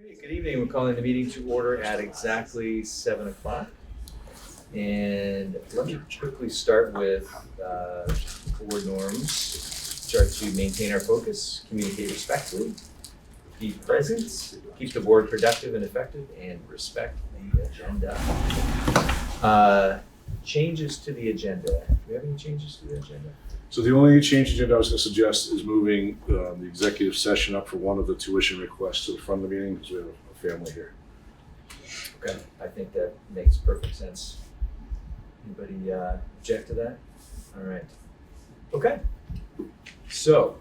Good evening. We're calling the meeting to order at exactly 7 o'clock. And let me quickly start with board norms. Start to maintain our focus, communicate respectfully, be present, keep the board productive and effective, and respect the agenda. Changes to the agenda. Do we have any changes to the agenda? So the only change agenda I was going to suggest is moving the executive session up for one of the tuition requests to the front of the meeting because we have a family here. Okay, I think that makes perfect sense. Anybody object to that? All right. Okay. So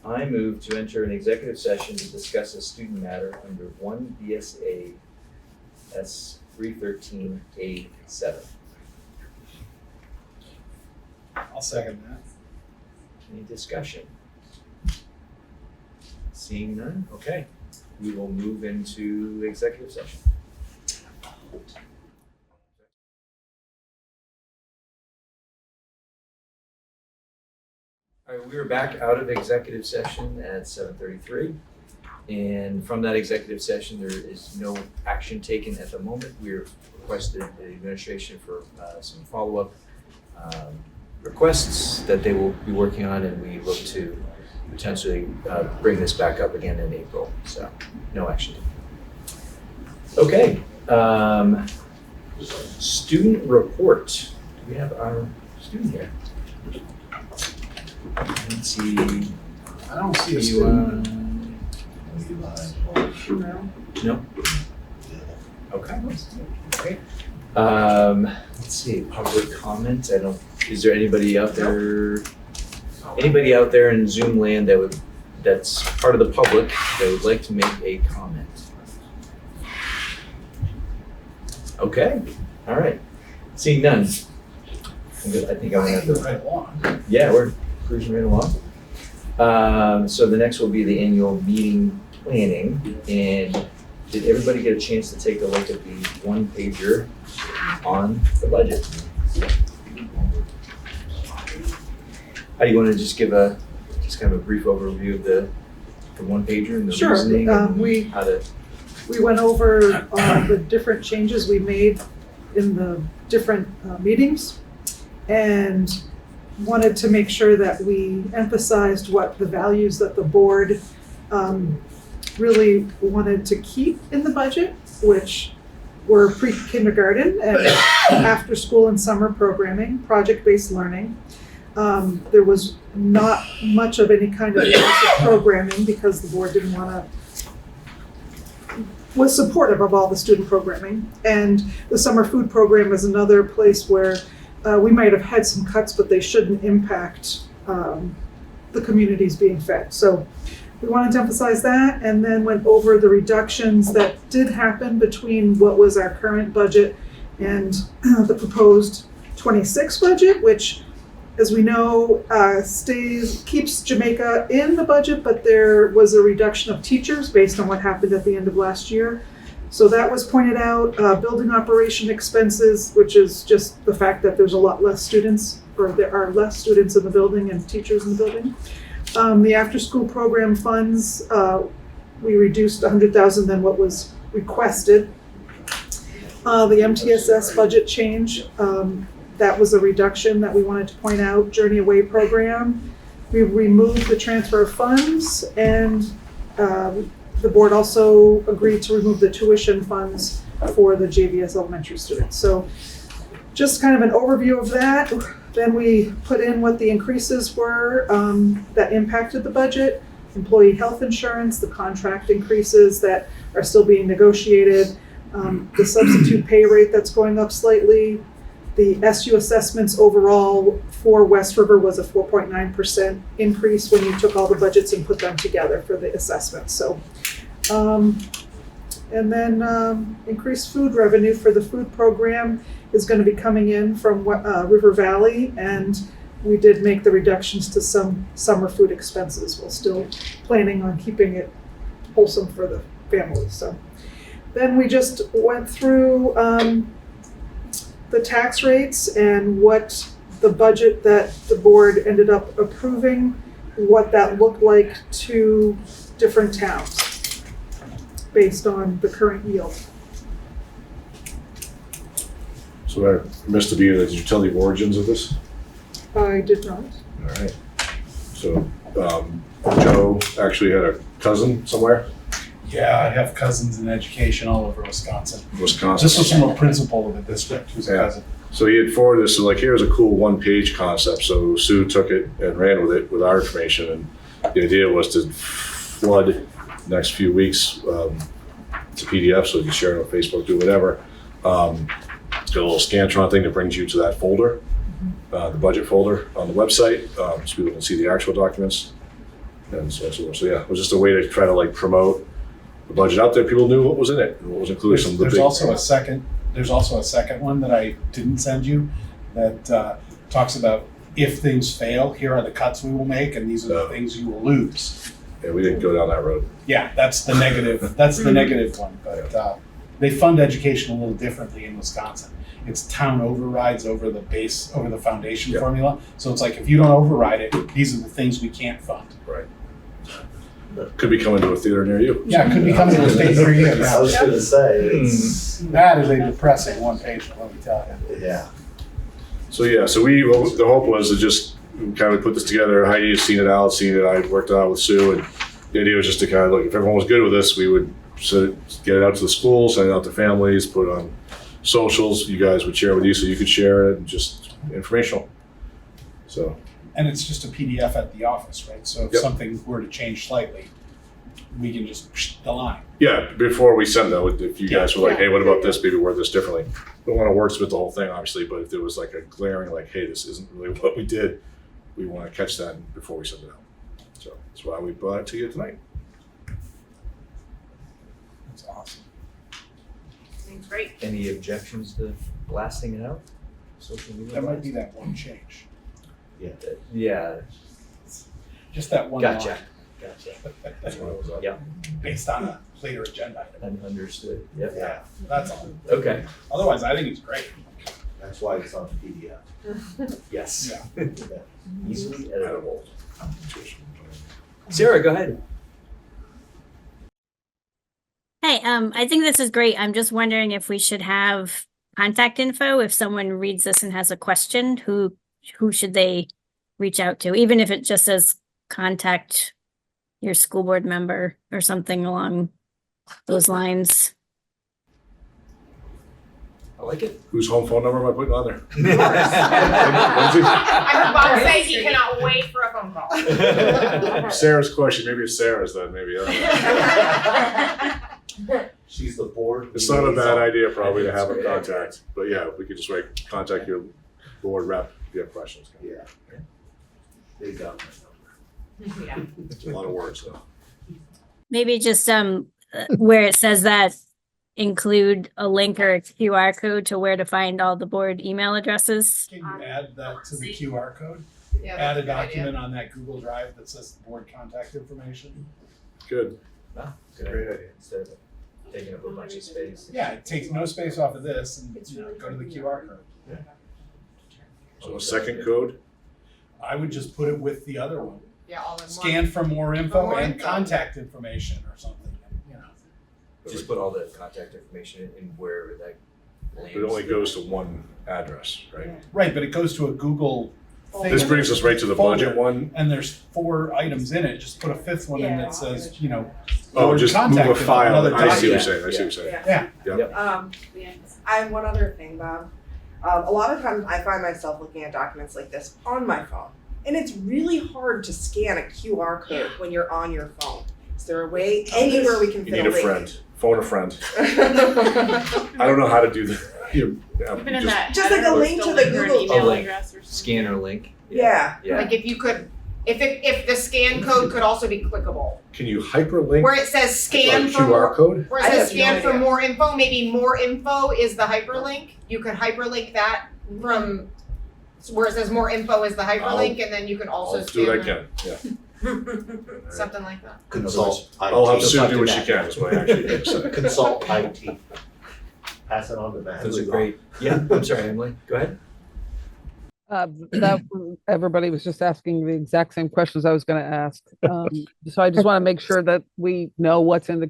I move to enter an executive session to discuss a student matter under 1 BSA S 313A7. I'll second that. Any discussion? Seeing none? Okay. We will move into executive session. All right, we are back out of executive session at 7:33. And from that executive session, there is no action taken at the moment. We've requested the administration for some follow-up requests that they will be working on, and we look to potentially bring this back up again in April. So no action taken. Okay. Student report. Do we have our student here? Let's see. I don't see a You, student. No? Okay. Great. Let's see, public comment. Is there anybody out there in Zoom land that's part of the public that would like to make a comment? Okay, all right. Seeing none. I think I'm gonna have to. Right along. Yeah, we're cruising right along. So the next will be the annual meeting planning. And did everybody get a chance to take a look at the one pager on the budget? How do you want to just give kind of a brief overview of the one pager and the Sure. reasoning? And We how to, went over the different changes we made in the different meetings and wanted to make sure that we emphasized what the values that the board really wanted to keep in the budget, which were pre-kindergarten and after school and summer programming, project-based learning. There was not much of any kind of massive programming because the board didn't was supportive of all the student programming. And the summer food program is another place where we might have had some cuts, but they shouldn't impact the communities being fed. So we wanted to emphasize that, and then went over the reductions that did happen between what was our current budget and the proposed 26 budget, which, as we know, keeps Jamaica in the budget, but there was a reduction of teachers based on what happened at the end of last year. So that was pointed out. Building operation expenses, which is just the fact that there's a lot less students, or there are less students in the building and teachers in the building. The after-school program funds, we reduced $100,000 than what was requested. The MTSS budget change, that was a reduction that we wanted to point out. Journey Away program, we removed the transfer of funds, and the board also agreed to remove the tuition funds for the JVS elementary students. So just kind of an overview of that. Then we put in what the increases were that impacted the budget, employee health insurance, the contract increases that are still being negotiated, the substitute pay rate that's going up slightly. The SU assessments overall for West River was a 4.9% increase when you took all the budgets and put them together for the assessments. So, and then increased food revenue for the food program is going to be coming in from River Valley, and we did make the reductions to some summer food expenses while still planning on keeping it wholesome for the families. So then we just went through the tax rates and what the budget that the board ended up approving, what that looked like to different towns. based on the current yield. So I missed the beginning. Did you tell the origins of this? I did not. All right. So Joe actually had a cousin somewhere, Yeah, I have cousins in education all over Wisconsin. Wisconsin. This was from a principal of the district who's a Yeah. cousin. So he had forwarded this, so like, here's a cool one-page concept. So Sue took it and ran with it with our information, and the idea was to flood the next few weeks to PDF, so you can share it on Facebook, do whatever. It's got a little Scantron thing that brings you to that folder, the budget folder on the website, so people can see the actual documents. And so yeah, it was just a way to try to like promote the budget out there. People knew what was in it and what was included. Some of the There's big- also a second. There's also a second one that I didn't send you that talks about if things fail, here are the cuts we will make, and these are the things you will lose. Yeah, we didn't go down that road. Yeah, that's the negative. That's the negative one. But they fund education a little differently in Wisconsin. It's town overrides over the base, over the foundation Yeah. formula. So it's like if you don't override it, these are the things we can't fund. Right. Could be coming to a theater near you. Yeah, it could be coming to a state for you. I was gonna say, it's, That is a depressing one page, let me tell you. yeah. So yeah, so the hope was to just kind of put this together. Heidi has seen it out, I worked it out with Sue, and the idea was just to kind of look, if everyone was good with this, we would get it out to the schools, send it out to families, put it on socials. You guys would share with you, so you could share it, and just informational. So And it's just a PDF at the office, right? So if Yep. something were to change slightly, we can just the line. yeah, before we send though, if you guys were like, Yeah. hey, what about this? Maybe word this differently. We don't want to wordsmith the whole thing, obviously, but if there was like a glaring, like, hey, this isn't really what we did, we want to catch that before we send it out. So that's why we brought it to you tonight. That's awesome. Seems great. Any objections to blasting it out? Social media? That might be that one change. Yeah, Just that one gotcha. line That's why I was up. Yeah, based on a later agenda item. understood. Yep. Yeah, That's all. Okay. Otherwise, I think it's great. that's why it's on PDF. Yes. Yeah. Easily editable. Sarah, go ahead. Hey, I think this is great. I'm just wondering if we should have contact info. If someone reads this and has a question, who should they reach out to? Even if it just says contact your school board member or something along those lines. I like it. Whose home phone number am I putting on there? I heard Bob say he cannot wait for a phone call. Sarah's question, maybe it's Sarah's then, maybe. I don't know. She's the board. It's not a bad liaison. idea probably to I think have it's a great. contact, but yeah, we could just write, contact your board rep if you have questions. Yeah. They got my number. Yeah. It's a lot of words though. Maybe just where it says that include a link or a QR code to where to find all the board email addresses. Can you add that to the QR code? Yeah, Add a that's good idea. document on that Google Drive that says board contact information. Good. Wow, good Great idea. idea. Instead of taking up a bunch of space. Yeah, it takes no space off of this and go to the QR code. So a second code, I would just put it with the other one. Yeah, all in one. Scan for more info more and info. contact information or something, you know. Just put all the contact information in wherever that lands. it only goes to one address, right? Right, but it goes to a Google thing. This brings us right to the budget one. And there's 4 items in it, just put a 5th one in that says, you know. Oh, board just move contact a info, file. another I see what you're document. saying, I see what you're saying. Yeah, Yeah. I have one other thing, Bob. A lot of times I find myself looking at documents like this on my phone. And it's really hard to scan a QR code when you're on your phone. Is there a way, anywhere we can You fit need a a link? friend, phone a friend. I don't know how to do that. Even in that. Just like a header, link still to the link your Google email link. address or something. Scanner link. Yeah. Yeah. Like if you could, if the scan code could also be clickable, Can you hyperlink where it says a scan for QR more, code? where it I says have no scan for idea. more info, maybe more info is the hyperlink. You could hyperlink that from where it says more info is the hyperlink, and then you can also I'll do what I scan can, yeah. something like that. Consult IT. I'll have Sue do what she can, is what I actually did say. Consult IT. Pass it on to Matt. Those are great. Yeah, I'm sorry, Emily, go ahead. That everybody was just asking the exact same questions I was going to ask. So I just want to make sure that we know what's in the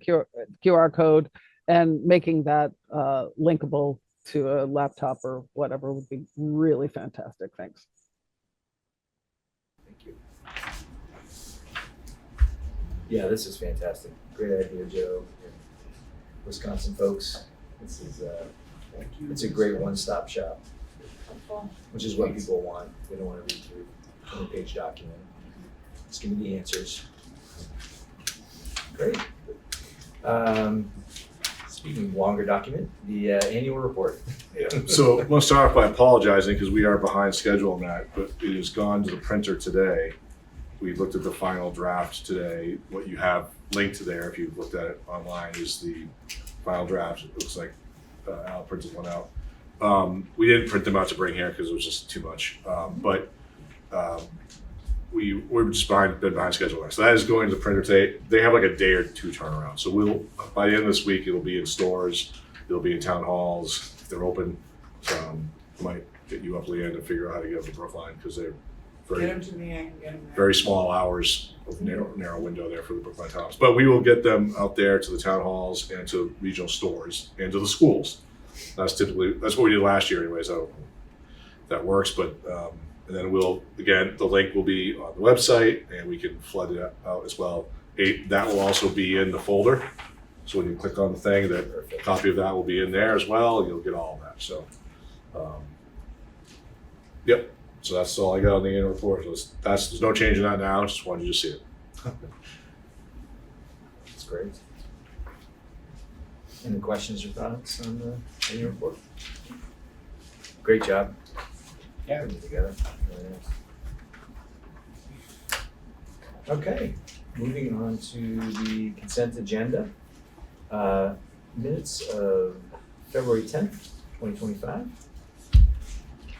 QR code, and making that linkable to a laptop or whatever would be really fantastic. Thanks. Thank you. Yeah, this is fantastic. Great idea, Joe. And Wisconsin folks, this is it's a great one-stop shop, which is what people want. They don't want to read through a 20-page document. Just give me the answers. Great. Speaking of longer document, the annual report. Yeah. So I want to start off by apologizing because we are behind schedule on that, but it has gone to the printer today. We looked at the final draft today. What you have linked there, if you've looked at it online, is the final draft. It looks like Al printed one out. We didn't print them out to bring here because it was just too much. We're just been behind schedule there. So that is going to the printer today. They have like a day or two turnaround. So we'll, by the end of this week, it'll be in stores, it'll be in town halls if they're open. Might get you up, Leanne, to figure out how to get up to Brookline because they're Get very, them to me, I can get them there. very small hours of narrow window there for the Brookline towns. But we will get them out there to the town halls and to regional stores and to the schools. That's what we did last year anyway, so that works. But and then the link will be on the website and we can flood it out as well. That will also be in the folder. So when you click on the thing, a copy of that will be in there as well, and you'll get all of that. So, yep. So that's all I got on the annual report. There's no change in that now. Just wanted you to see it. That's great. Any questions or thoughts on the annual report? Great job. Yeah. Putting it together. Really nice. Okay, moving on to the consent agenda. Minutes of February 10th, 2025.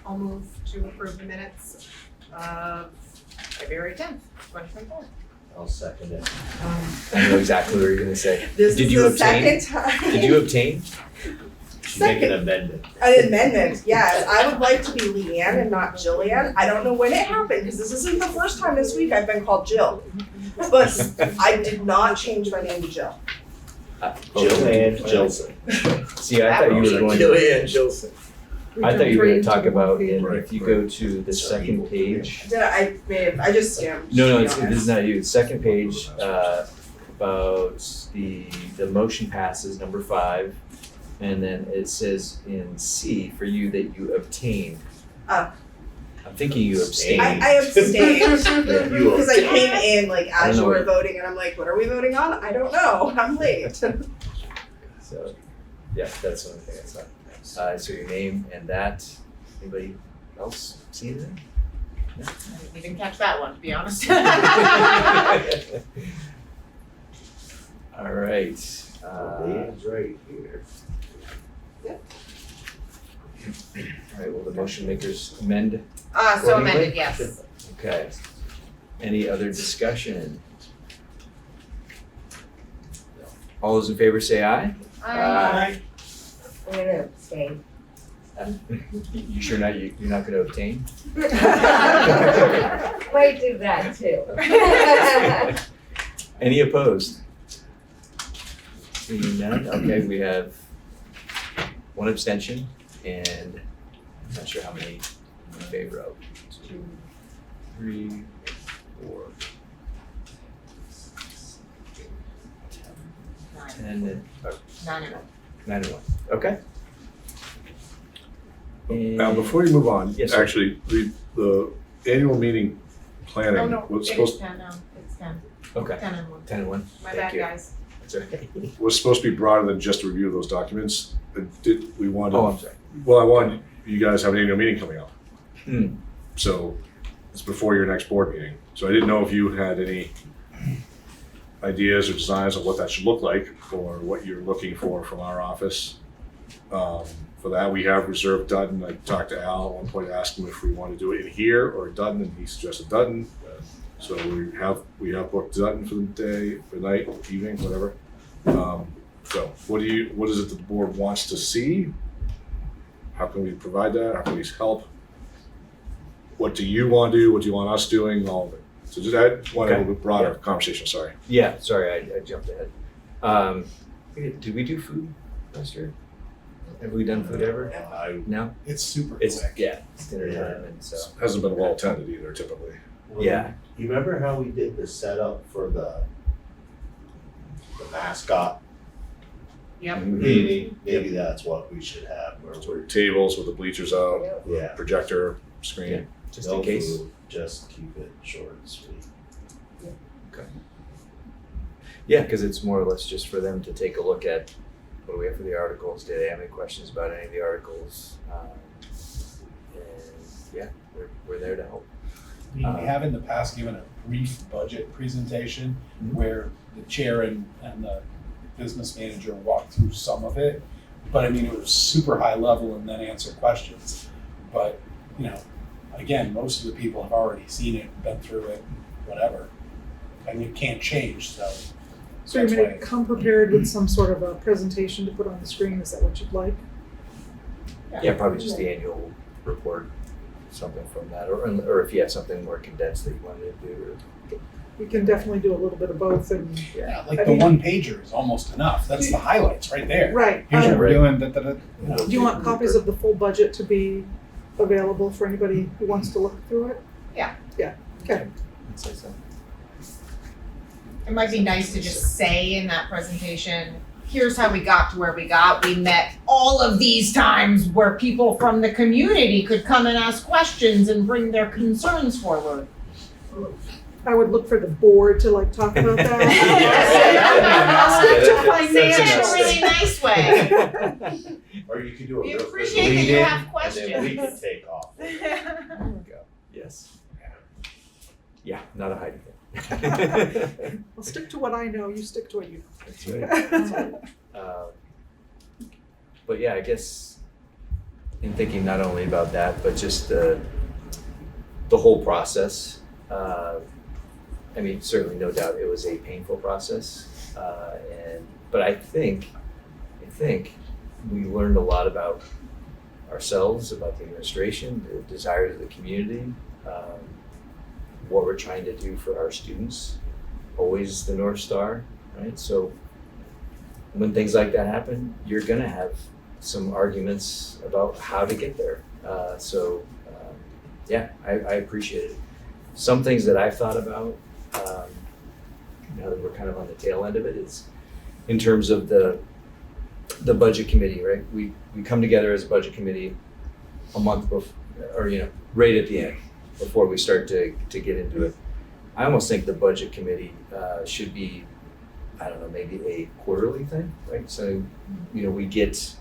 I'll move to approve the minutes of February 10th, 2024. I'll second it. I know exactly what you're gonna say. This Did is you the obtain? second time. Did you obtain? Should make an amendment. An amendment, yes. I would like to be Leanne and not Jillian. I don't know when it happened, because this isn't the first time this week I've been called Jill. But I did not change my name to Jill. Joanne Jilson. See, I thought you were going to, Joanne Jilson. I thought you were gonna talk about, Right, if you go to the second page. I just scammed. No, to be this honest. is not you. The second page, about the motion passes, number 5. And then it says in C for you that you obtained. Oh. I'm thinking you abstained. I abstained, You because I came in like I as don't you know were voting, and I'm like, what are we voting on? I don't know, I'm late. So, yeah, that's the only thing I saw. So your name and that. Anybody else see anything? We didn't catch that one, to be honest. All right. Leanne's right here. All right, will the motion makers amend? So amended, yes. Okay. Any other discussion? All those in favor say aye. Aye. I'm gonna abstain. You sure not, you're not gonna obtain? Might do that too. Any opposed? Seeing none, okay, we have one abstention and I'm not sure how many in favor of. 2, 3, 4, 10, and, 9. 9 and 1, okay. Now, before you move on, Yes, sir. actually, the annual meeting planning Oh, no, was it is supposed 10 now, it's 10. Okay, 10 and 1. 10 and 1, My thank bad, you. guys. That's okay. was supposed to be broader than just a review of those documents. We wanted. Oh, I'm sorry. Well, I wanted you guys to have an annual meeting coming up. Hmm. So it's before your next board meeting. So I didn't know if you had any ideas or designs of what that should look like or what you're looking for from our office. For that, we have reserved Dutton. I talked to Al at one point, asked him if we want to do it in here or Dutton, and he suggested Dutton. So we have booked Dutton for the day, for the night, evening, whatever. So what is it that the board wants to see? How can we provide that? How can we help? what do you want to do? What do you want us doing? All of it. So just I want a Okay. little bit broader Yeah. conversation. Sorry. Yeah, sorry, I jumped ahead. Did we do food last year? Have we done food ever? No? It's super It's, quick. yeah, it's dinner time and so, Hasn't been well attended either, typically. yeah. You remember how we did the setup for the mascot Yep. meeting? Maybe that's what we should have, where So we're, tables with the bleachers out, yeah, projector screen. Yeah. Just no in case. food, just keep it short and sweet. Yeah, because it's more or less just for them to take a look at what do we have for the articles, do they have any questions about any of the articles? And yeah, we're there to help. We have in the past given a brief budget presentation Mhm. where the chair and the business manager walked through some of it. But I mean, it was super high level and then answer questions. But, you know, again, most of the people have already seen it, been through it, whatever. And it can't change, so. So you're that's gonna why- come prepared with some sort of a presentation to put on the screen, is that what you'd like? Yeah, probably just the annual report, something from that, or if you have something more condensed that you wanted to do, We can definitely do a little bit of both and, Yeah, like I the mean- one pager is almost enough. That's the highlights right there. right. Here's what we're Right. doing, da. Do you want copies of the full budget to be available for anybody who wants to look through it? Yeah. Yeah, okay. I'd say so. It might be nice to just say in that presentation, here's how we got to where we got. We met all of these times where people from the community could come and ask questions and bring their concerns forward. I would look for the board to like talk about that. Yeah, Say that's it in a a really nice way. Or you could do a We real quick appreciate that lead you in, have and then we questions. can take off. There we go. Yes. Yeah, not a hiding thing. I'll stick to what I know, you stick to what you That's right. But yeah, I guess in thinking not only about that, but just the whole process. I mean, certainly, no doubt, it was a painful process, but I think we learned a lot about ourselves, about the administration, the desires of the community, what we're trying to do for our students. Always the North Star, right? So when things like that happen, you're gonna have some arguments about how to get there. Yeah, I appreciate it. Some things that I've thought about, now that we're kind of on the tail end of it, is in terms of the budget committee, right? We come together as a budget committee a month before, or right at the end, before we start to get into it. I almost think the budget committee should be, I don't know, maybe a quarterly thing, right? So, we get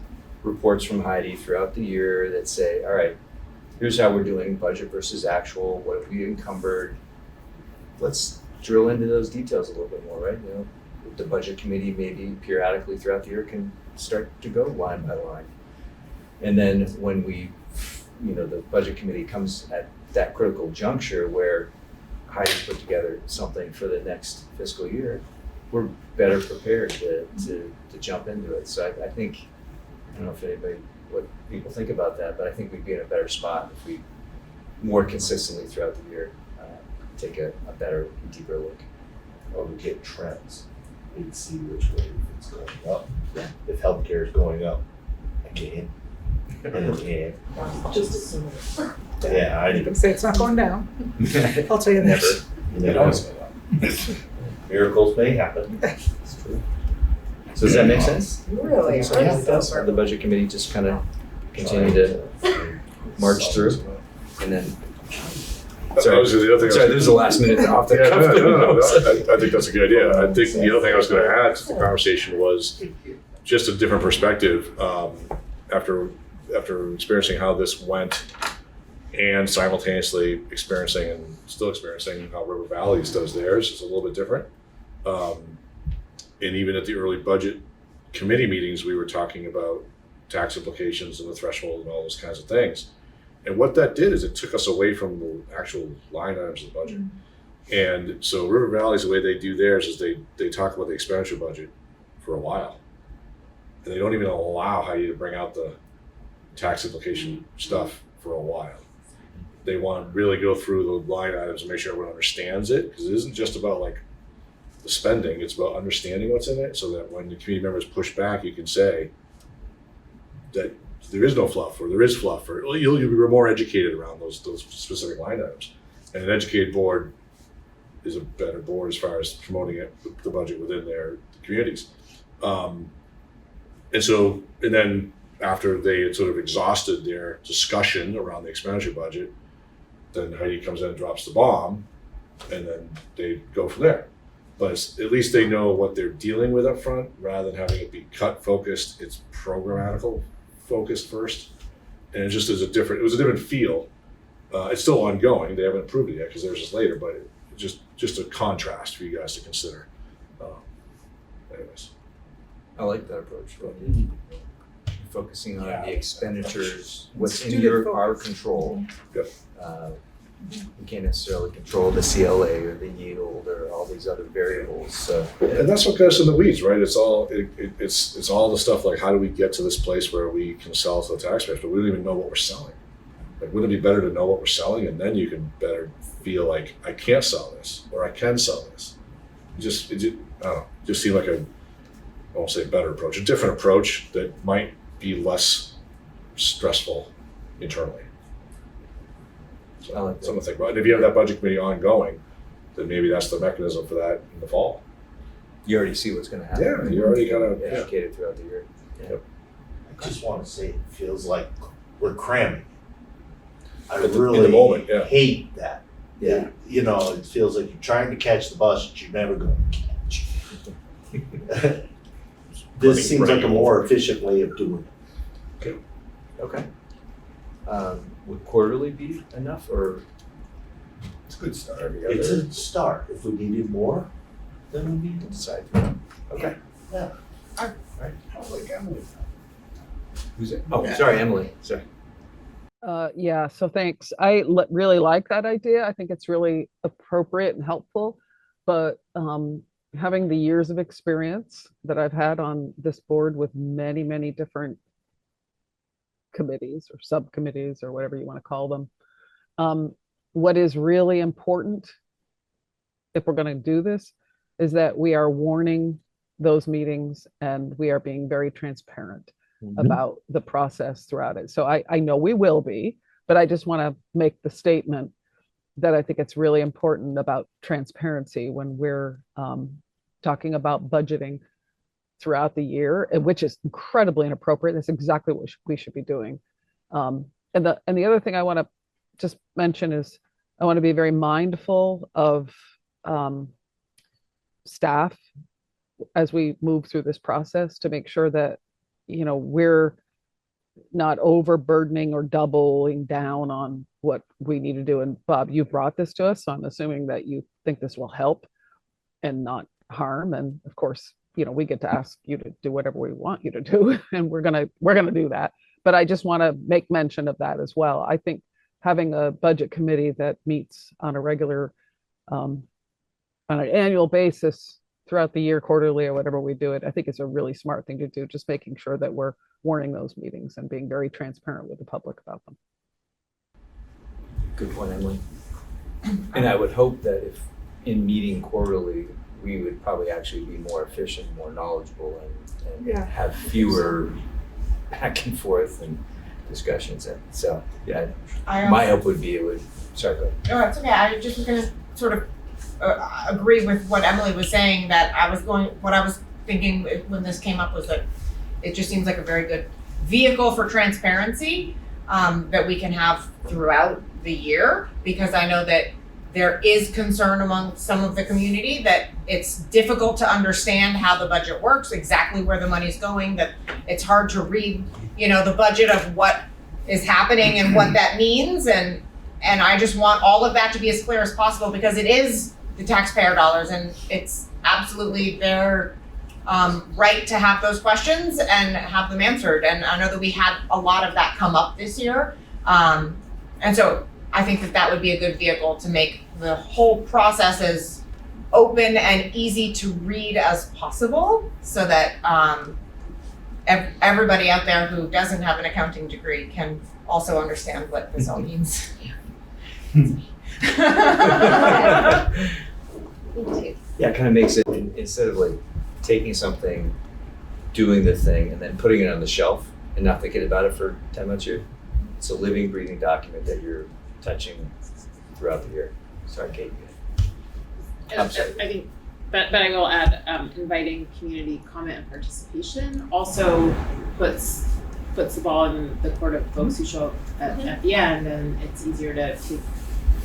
reports from Heidi throughout the year that say, all right, here's how we're doing budget versus actual, what have we encumbered? Let's drill into those details a little bit more, right? The budget committee maybe periodically throughout the year can start to go line by line. And then when the budget committee comes at that critical juncture where Heidi's put together something for the next fiscal year, we're better prepared to jump into it. So I think, I don't know if anybody, what people think about that, but I think we'd be in a better spot if we more consistently throughout the year take a better, deeper look. Or we get trends, we can see which way it's going up. If healthcare is going up again and again. just assume it. Yeah, You can say it's not going down. I'll tell you Never. that. It always goes up. Miracles may happen. It's true. So does that make sense? Really? So, yeah, it does. Have the budget committee just kind of continue to march through, and then. Sorry, That was the other thing. sorry, there's a last minute off the Yeah, cuff. no, I think that's a good idea. I think the other thing I was going to add to the conversation was just a different perspective after experiencing how this went and simultaneously experiencing and still experiencing how River Valley's does theirs. It's a little bit different. And even at the early budget committee meetings, we were talking about tax implications and the threshold and all those kinds of things. And what that did is it took us away from the actual line items of the budget. And so River Valley's, the way they do theirs is they talk about the expenditure budget for a while. And they don't even allow Heidi to bring out the tax implication stuff for a while. they want to really go through the line items and make sure everyone understands it, because it isn't just about like the spending, it's about understanding what's in it, so that when the community members push back, you can say that there is no fluff, or there is fluff, or you'll be more educated around those specific line items. And an educated board is a better board as far as promoting the budget within their communities. And then after they had sort of exhausted their discussion around the expenditure budget, then Heidi comes in and drops the bomb, and then they go from there. But at least they know what they're dealing with up front, rather than having it be cut focused. It's programmatical focused first, and it just is it was a different feel. It's still ongoing. They haven't approved it yet because theirs is later, but just a contrast for you guys to consider. Anyways. I like that approach, really. Focusing on Yeah. the expenditures, what's in Student our focus. control. Yep. We can't necessarily control the CLA or the yield or all these other variables, so. And that's what gets in the weeds, right? It's all it's all the stuff like, how do we get to this place where we can sell to the taxpayers, but we don't even know what we're selling. Like, wouldn't it be better to know what we're selling, and then you can better feel like, I can't sell this, or I can sell this. I don't know, just seemed like I won't say better approach, a different approach that might be less stressful internally. So, I like that. something to think about. And if you have that budget committee ongoing, then maybe that's the mechanism for that in the fall. You already see what's gonna happen. Yeah, you already gotta, yeah. Educated throughout the year. Yep. I just want to say, it feels like we're cramming. I In the really moment, yeah. hate that. Yeah. You know, it feels like you're trying to catch the bus that you're never going to catch. This seems like a more efficient way of doing it. Okay. Would quarterly be enough, or It's a good start. every It's other? a start. If we needed more, then we need it. Decide. Okay. Yeah. I like Emily. Who's it? Oh, sorry, Emily, sorry. Yeah, so thanks. I really like that idea. I think it's really appropriate and helpful. But having the years of experience that I've had on this board with many, many different committees or subcommittees or whatever you want to call them, what is really important, if we're going to do this, is that we are warning those meetings and we are being very transparent about the process throughout it. So I know we will be, but I just want to make the statement that I think it's really important about transparency when we're talking about budgeting throughout the year, which is incredibly inappropriate. That's exactly what we should be doing. And the other thing I want to just mention is I want to be very mindful of staff as we move through this process to make sure that we're not overburdening or doubling down on what we need to do. And Bob, you brought this to us, so I'm assuming that you think this will help and not harm. And of course, we get to ask you to do whatever we want you to do, and we're gonna do that. But I just want to make mention of that as well. I think having a budget committee that meets on a regular, on an annual basis throughout the year, quarterly or whatever we do it, I think it's a really smart thing to do, just making sure that we're warning those meetings and being very transparent with the public about them. Good point, Emily. And I would hope that if in meeting quarterly, we would probably actually be more efficient, more knowledgeable, and Yeah. have fewer back and forth and discussions. And so, yeah, my hope would be sorry, go ahead. No, it's okay. I just was gonna sort of agree with what Emily was saying, that what I was thinking when this came up was that it just seems like a very good vehicle for transparency that we can have throughout the year, because I know that there is concern among some of the community that it's difficult to understand how the budget works, exactly where the money's going, that it's hard to read, the budget of what is happening and what that means. And I just want all of that to be as clear as possible, because it is the taxpayer dollars and it's absolutely their right to have those questions and have them answered. And I know that we had a lot of that come up this year. And so I think that would be a good vehicle to make the whole process as open and easy to read as possible, so that everybody out there who doesn't have an accounting degree can also understand what this all means. Yeah, it kind of makes it, instead of like taking something, doing the thing, and then putting it on the shelf and not thinking about it for 10 months, it's a living, breathing document that you're touching throughout the year. Sorry, Kate. I'm sorry. I think, but I will add, inviting community comment and participation also puts the ball in the court of folks who show up at the end, and it's easier to take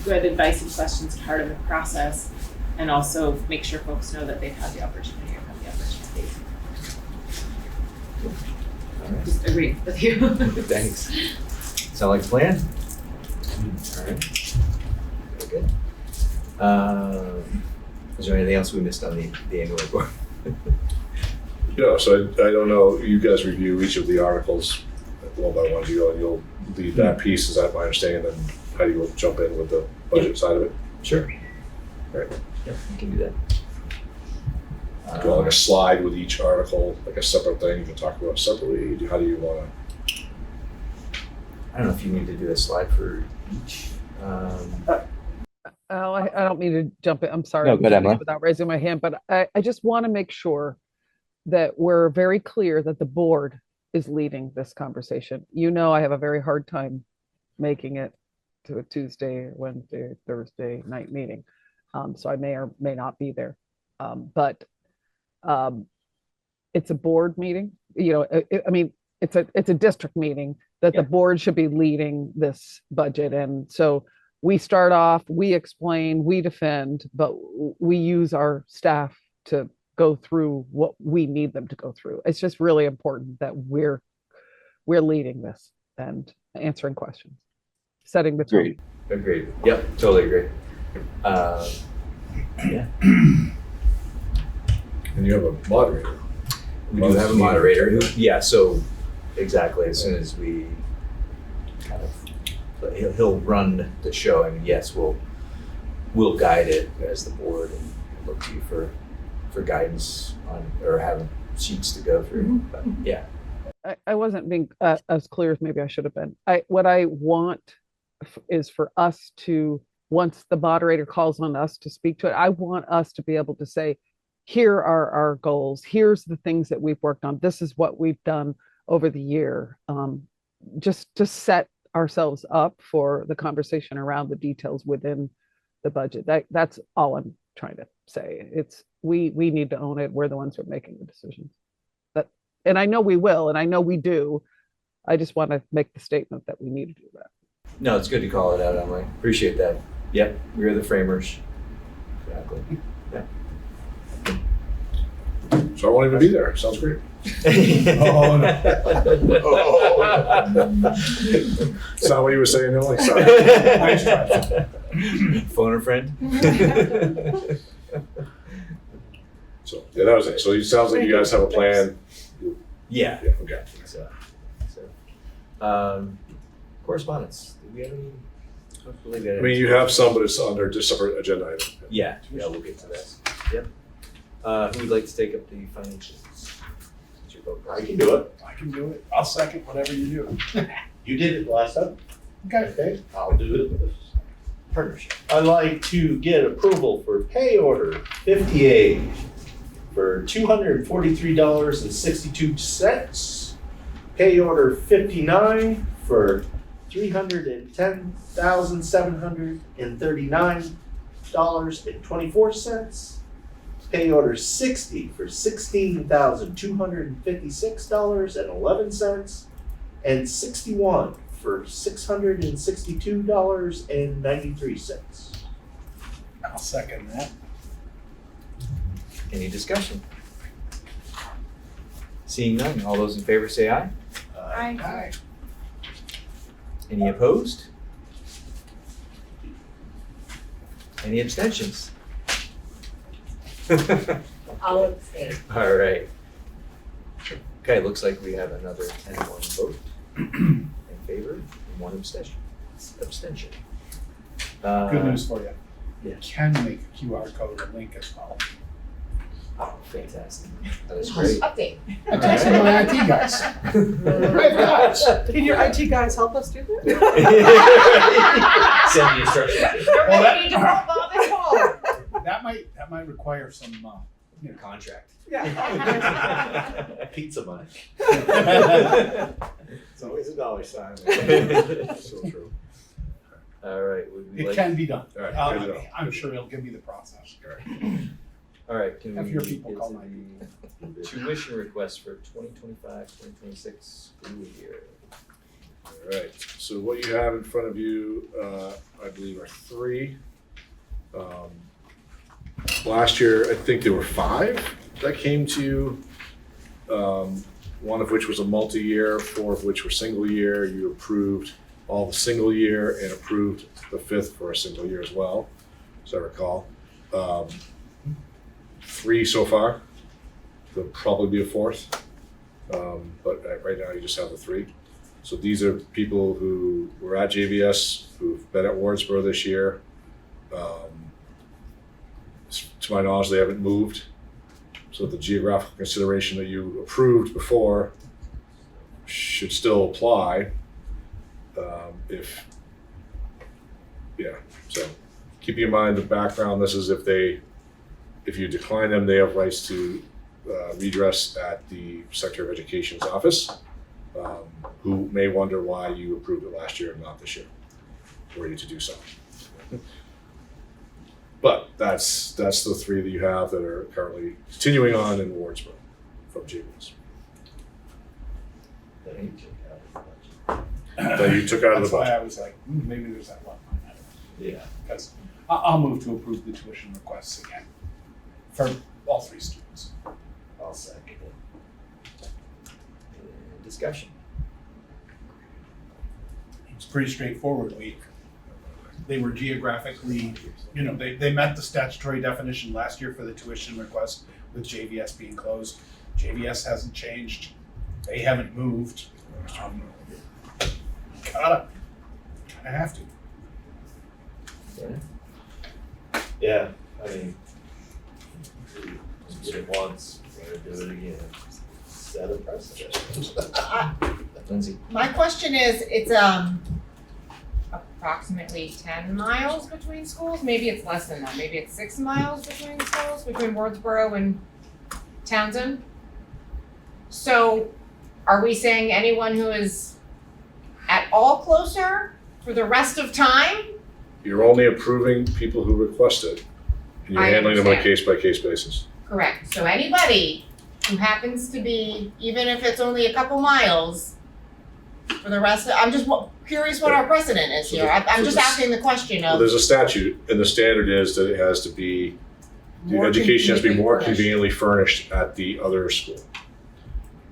good advice and questions part of the process, and also make sure folks know that they've had the opportunity or have the opportunity. All right. Just agree with you. Thanks. Sound like a plan? All right. Very good. Is there anything else we missed on the annual report? Yeah, so I don't know, you guys review each of the articles one by one, you'll lead that piece, is that my understanding, then how you will jump in with the budget side of it? Sure. All right. Yeah, we can do that. Do you want like a slide with each article, like a separate thing, you can talk about separately, how do you wanna? I don't know if you need to do a slide for each. I don't mean to jump in. I'm sorry. No, I'm go ahead, jumping Emma. without raising my hand, but I just want to make sure that we're very clear that the board is leading this conversation. You know, I have a very hard time making it to a Tuesday, Wednesday, Thursday night meeting. So I may or may not be there. But it's a board meeting. You know, I mean, it's a district meeting that the board should be leading this budget. And so we start off, we explain, we defend, but we use our staff to go through what we need them to go through. It's just really important that we're leading this and answering questions, setting the tone. Agreed. Yep, totally agree. Yeah. And you have a moderator. We do have a moderator who, yeah, so exactly, as soon as we kind of, he'll run the show. I mean, yes, we'll guide it as the board and look to you for guidance on, or having sheets to go through, but yeah. I wasn't being as clear as maybe I should have been. What I want is for us to, once the moderator calls on us to speak to it, I want us to be able to say, here are our goals. Here's the things that we've worked on. This is what we've done over the year. Just to set ourselves up for the conversation around the details within the budget. That's all I'm trying to say. It's we need to own it. We're the ones who are making the decisions. And I know we will, and I know we do. I just want to make the statement that we need to do that. No, it's good to call it out, Emily. Appreciate that. Yep, we're the framers. Exactly. Yeah. So I won't even be there, sounds great. Oh, no. It's not what you were saying, Emily, sorry. Nice try. Phone a friend. So, yeah, that was it. So it sounds like you guys have a plan. Yeah. Yeah, okay. So, correspondence. Do we have any? I mean, you have some, but it's under just separate agenda item. Yeah, we'll get to that. Yep. Who would like to take up the financials? It's your vote. I can do it. I can do it. I'll second whatever you do. You did it last time. Okay, I'll do it with this Partnership. I'd like to get approval for pay order 58 for $243.62. Pay order 59 for $310,739.24. Pay order 60 for $16,256.11, and 61 for $662.93. I'll second that. Any discussion? Seeing none, all those in favor say aye. Aye. Any opposed? Any abstentions? I'll abstain. All right. Okay, looks like we have another 10-1 vote in favor and one abstention. Good news for you. Yeah. You can make a QR code a link as well. Oh, fantastic. That is great. Update. I texted my IT guys. Can your IT guys help us do that? Send the instructions. They're Well, ready to roll Bob and Paul. That might require some, Contract. Yeah. Pizza money. It's always a dollar sign. So true. All right, would we it like, can be done. All right, good to know. I'm sure he'll give me the process. all right, can we? Have your people get call to my the tuition request for 2025-2026 school year. All right, so what you have in front of you, I believe are 3. Last year, I think there were 5 that came to you. One of which was a multi-year, 4 of which were single year. You approved all the single year and approved the 5th for a single year as well, as I recall. 3 so far. There'll probably be a 4th, but right now you just have the 3. So these are people who were at JVS, who've been at Wardsboro this year. To my knowledge, they haven't moved. So the geographical consideration that you approved before should still apply. So keeping in mind the background, this is if you decline them, they have rights to redress at the Secretary of Education's office, who may wonder why you approved it last year and not this year, were you to do so. But that's the 3 that you have that are currently continuing on in Wardsboro from JVS. That you took out of the That's why budget. I was like, maybe there's that one line item. Yeah. Because I'll move to approve the tuition requests again for all 3 students. I'll second it. Discussion. It's pretty straightforward. They were geographically, they met the statutory definition last year for the tuition request with JVS being closed. JVS hasn't changed. They haven't moved. Kinda have to. Yeah, I mean, did it once, we're gonna do it again. Set a precedent. Lindsay? My question is, it's approximately 10 miles between schools, maybe it's less than that, maybe it's 6 miles between schools, between Wardsboro and Townsend. So are we saying anyone who is at all closer for the rest of time? You're only approving people who requested, and you're I handling them on a understand. case-by-case basis. Correct, so anybody who happens to be, even if it's only a couple miles, for the rest of, I'm just curious what our precedent is So here. the- I'm so just the- asking the question Well, of. there's a statute, and the standard is that it has to be, the More education has to be more conveniently conveniently furnished at the other school.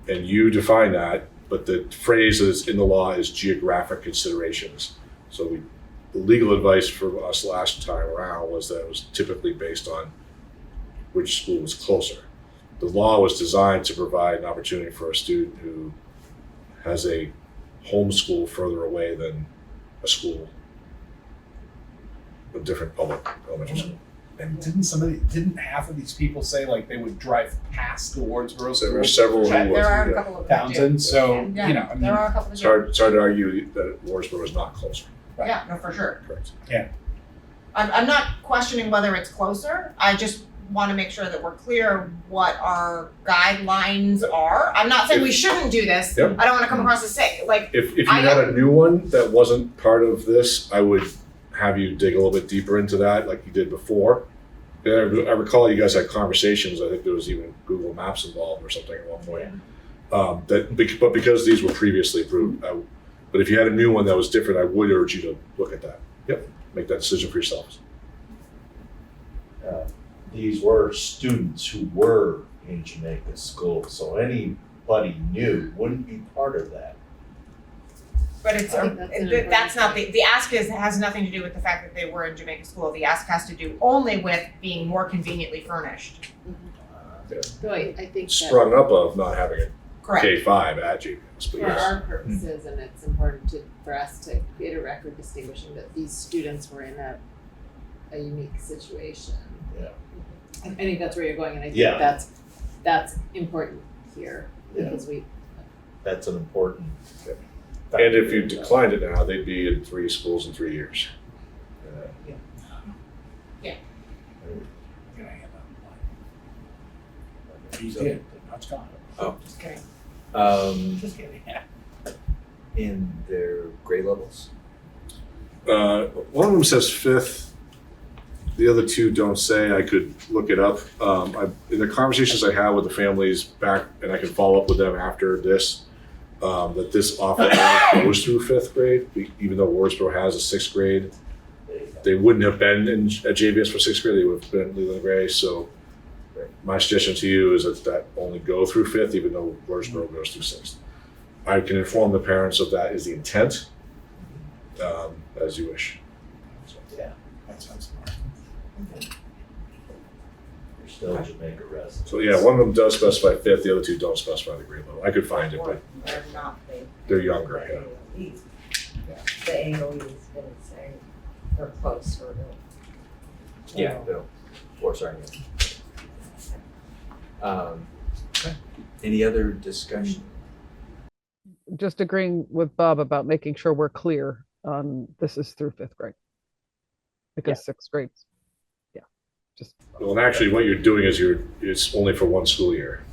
And you define that, but the phrase that's in the law is geographic considerations. So the legal advice for us last time around was that it was typically based on which school was closer. The law was designed to provide an opportunity for a student who has a home school further away than a school, a different public elementary school. And didn't half of these people say like they would drive past the Wardsboro So there were school? several who There are a was. couple of them too. Townsend, so, Yeah, I mean, there are a couple of It's them. hard to argue that Wardsboro is not closer, Yeah, no, for sure. correct? I'm not questioning whether it's closer, I just wanna make sure that we're clear what our guidelines are. I'm not saying we shouldn't do this, Yep. I don't wanna come across as say, like, If you I had a new one that wasn't part of this, I would have you dig a little bit deeper into that like you did before. Yeah, I recall you guys had conversations, I think there was even Google Maps involved or something at one point. But because these were previously approved, but if you had a new one that was different, I would urge you to look at that. Yep, make that decision for yourselves. These were students who were in Jamaica school, so anybody new wouldn't be part of that. but it's, I think that's an that's not important the ask has nothing to do with the fact that they were in Jamaica school, the ask has to do only with being more conveniently furnished. So I think that Sprung up of not having a Correct. K-5 at JVS, but for yes. our purposes, and it's important for us to create a record distinguishing that these students were in a unique situation. I think that's where you're going, and I think Yeah. that's important here, Yeah. because That's an important. And if you declined it now, they'd be in 3 schools in 3 years. Gonna hand out. He did, now it's gone. Oh. Just kidding, just kidding. In their grade levels? One of them says 5th. The other 2 don't say. I could look it up. In the conversations I had with the families back, and I can follow up with them after this, that this offer only goes through 5th grade, even though Wardsboro has a 6th grade. They wouldn't have been at JVS for 6th grade. They would have been at Leland Gray. So my suggestion to you is that only go through 5th, even though Wardsboro goes through 6th. I can inform the parents of that is the intent, as you wish. That sounds smart. You're still a Jamaica resident. So yeah, one of them does specify 5th, the other 2 don't specify the grade level. I could find it, but They're not the. they're younger, yeah. AOEs. The AOEs didn't say they're close or no. Yeah, no, or sorry. Okay. Any other discussion? Just agreeing with Bob about making sure we're clear on this is through 5th grade. Because 6th grades, just Well, and actually what you're doing is it's only for 1 school year.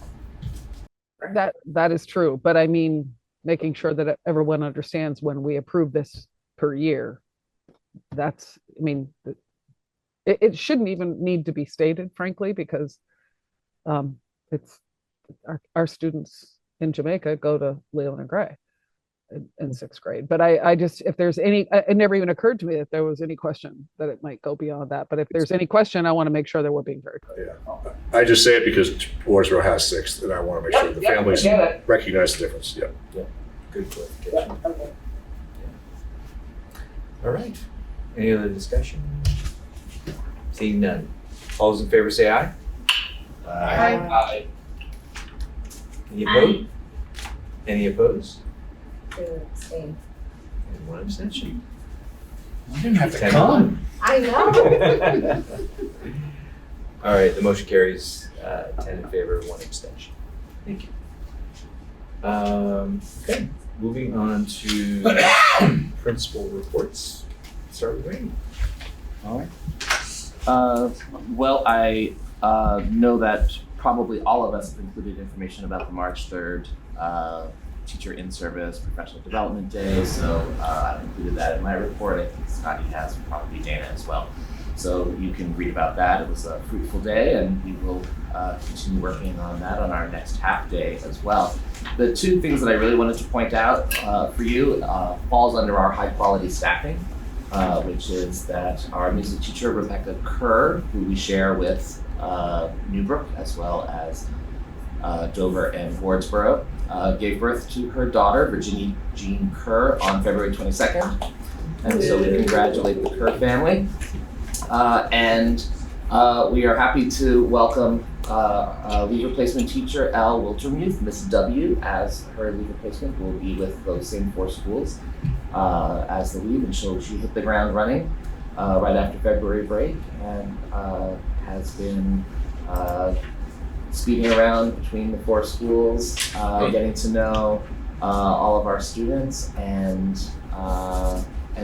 that is true, but I mean, making sure that everyone understands when we approve this per year. That's, I mean, it shouldn't even need to be stated, frankly, because it's our students in Jamaica go to Leland and Gray in 6th grade. But I just, if there's any, it never even occurred to me that there was any question that it might go beyond that. But if there's any question, I want to make sure that we're being very clear. Yeah. I just say it because Wardsboro has 6th, and I want to make sure the families recognize the difference. Yeah. Good clarification. All right. Any other discussion? Seeing none. All those in favor say aye. Aye. Any opposed? Any opposed? To abstain. And 1 abstention. You didn't have to 10. come. I know. All right, the motion carries 10 in favor, 1 abstention. Thank you. Okay, moving on to principal reports. Start with Randy. All right. Well, I know that probably all of us have included information about the March 3rd Teacher in Service Professional Development Day, so I've included that in my report. I think Scotty has, probably Dana as well. So you can read about that. It was a fruitful day, and we will continue working on that on our next half day as well. The 2 things that I really wanted to point out for you falls under our high quality staffing, which is that our music teacher, Rebecca Kerr, who we share with Newbrook as well as Dover and Wardsboro, gave birth to her daughter, Virginia Jean Kerr, on February 22nd. And so we congratulate the Kerr family. And we are happy to welcome lead replacement teacher Al Wiltermuth, Miss W, as her lead replacement, who will be with those same 4 schools as the lead, and she hit the ground running right after February break, and has been speeding around between the 4 schools, getting to know all of our students, and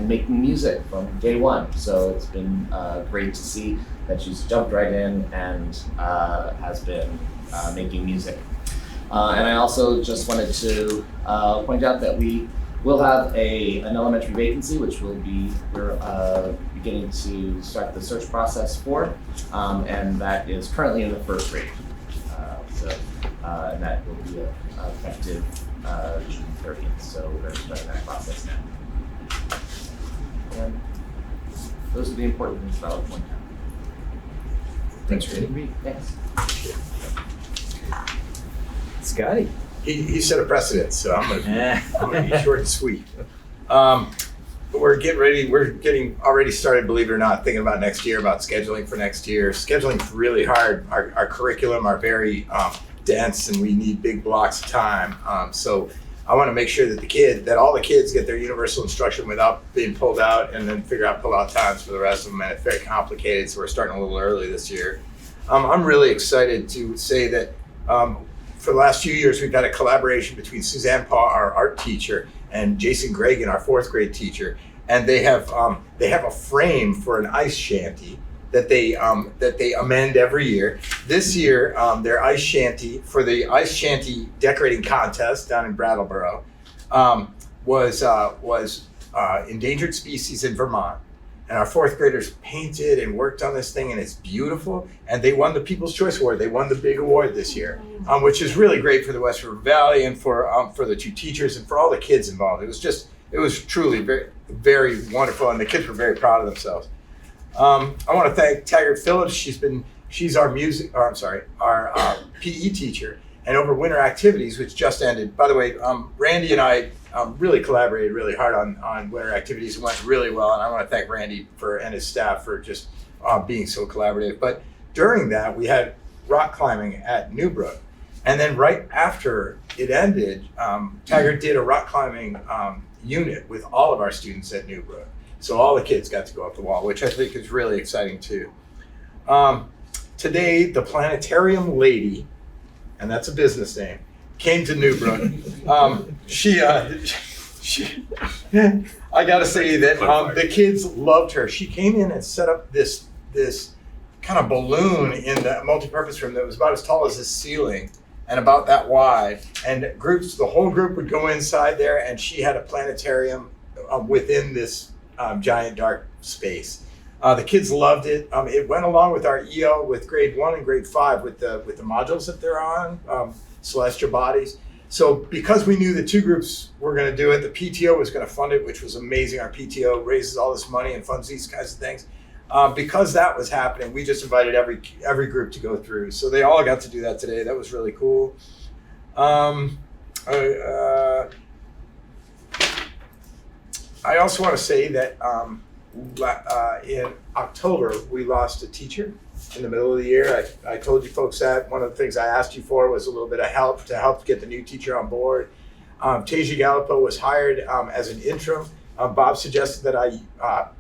making music from day 1. So it's been great to see that she's jumped right in and has been making music. And I also just wanted to point out that we will have an elementary vacancy, which we're beginning to start the search process for, and that is currently in the 1st grade. And that will be effective June 30th. So we're starting that process now. And those are the important things that I'll point out. Thanks, Randy. Thanks. Scotty. He set a precedent, so I'm gonna be short and sweet. We're getting already started, believe it or not, thinking about next year, about scheduling for next year. Scheduling's really hard. Our curriculum are very dense, and we need big blocks of time. So I want to make sure that all the kids get their universal instruction without being pulled out, and then pull out times for the rest of them. And it's very complicated, so we're starting a little early this year. I'm really excited to say that for the last few years, we've had a collaboration between Suzanne Paw, our art teacher, and Jason Gregan, our 4th grade teacher. And they have a frame for an ice shanty that they amend every year. This year, their ice shanty for the ice shanty decorating contest down in Brattleboro was endangered species in Vermont. And our 4th graders painted and worked on this thing, and it's beautiful. And they won the People's Choice Award. They won the big award this year, which is really great for the West River Valley and for the 2 teachers and for all the kids involved. It was truly very, very wonderful, and the kids were very proud of themselves. I want to thank Taggart Phillips. She's our PE teacher, and over winter activities, which just ended. By the way, Randy and I really collaborated really hard on winter activities. It went really well, and I want to thank Randy and his staff for just being so collaborative. But during that, we had rock climbing at Newbrook, and then right after it ended, Taggart did a rock climbing unit with all of our students at Newbrook. So all the kids got to go up the wall, which I think is really exciting too. Today, the planetarium lady, and that's a business name, came to Newbrook. I gotta say that the kids loved her. She came in and set up this kind of balloon in the multipurpose room that was about as tall as this ceiling and about that wide. And the whole group would go inside there, and she had a planetarium within this giant dark space. The kids loved it. It went along with our EO with grade 1 and grade 5 with the modules that they're on, celestial bodies. So because we knew the 2 groups were going to do it, the PTO was going to fund it, which was amazing. Our PTO raises all this money and funds these kinds of things. Because that was happening, we just invited every group to go through. So they all got to do that today. That was really cool. I also want to say that in October, we lost a teacher in the middle of the year. I told you folks that. One of the things I asked you for was a little bit of help to help get the new teacher on board. Tasia Gallipo was hired as an interim. Bob suggested that I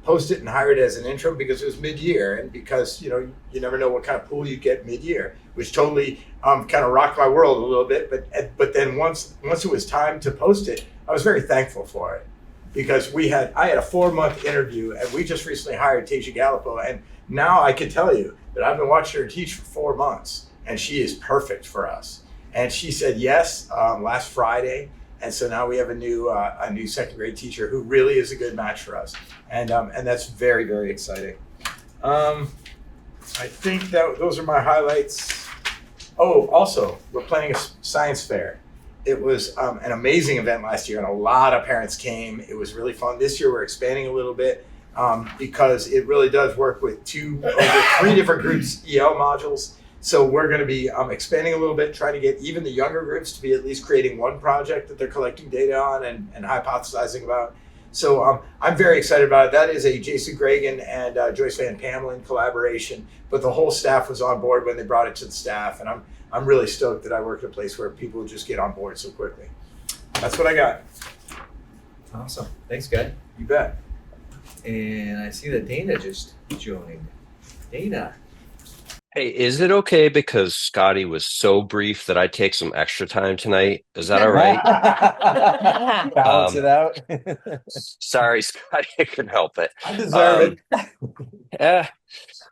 post it and hire it as an interim because it was mid-year, and because you never know what kind of pool you get mid-year, which totally kind of rocked my world a little bit. But then once it was time to post it, I was very thankful for it. Because I had a 4-month interview, and we just recently hired Tasia Gallipo, and now I can tell you that I've been watching her teach for 4 months, and she is perfect for us. And she said yes last Friday, and so now we have a new 2nd grade teacher who really is a good match for us, and that's very, very exciting. I think that those are my highlights. Oh, also, we're planning a science fair. It was an amazing event last year, and a lot of parents came. It was really fun. This year, we're expanding a little bit because it really does work with 3 different groups' EL modules. So we're going to be expanding a little bit, trying to get even the younger groups to be at least creating one project that they're collecting data on and hypothesizing about. So I'm very excited about it. That is a Jason Gregan and Joyce Van Pamelin collaboration, but the whole staff was on board when they brought it to the staff, and I'm really stoked that I work at a place where people just get on board so quickly. That's what I got. Awesome. Thanks, Guy. You bet. And I see that Dana just joined. Dana. Hey, is it okay because Scotty was so brief that I take some extra time tonight? Is that all right? Balance it out. Sorry, Scotty, I couldn't help it. I deserve it.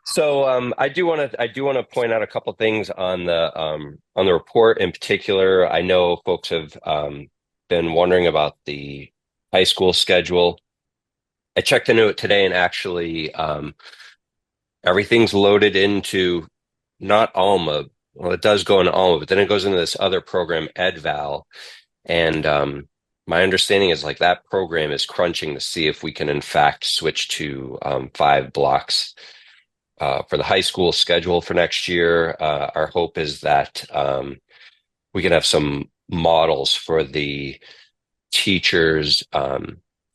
So I do want to point out a couple things on the report in particular. I know folks have been wondering about the high school schedule. I checked into it today, and actually everything's loaded into not Alma. Well, it does go into Alma, but then it goes into this other program, EdVal. And my understanding is like that program is crunching to see if we can in fact switch to 5 blocks for the high school schedule for next year. Our hope is that we can have some models for the teachers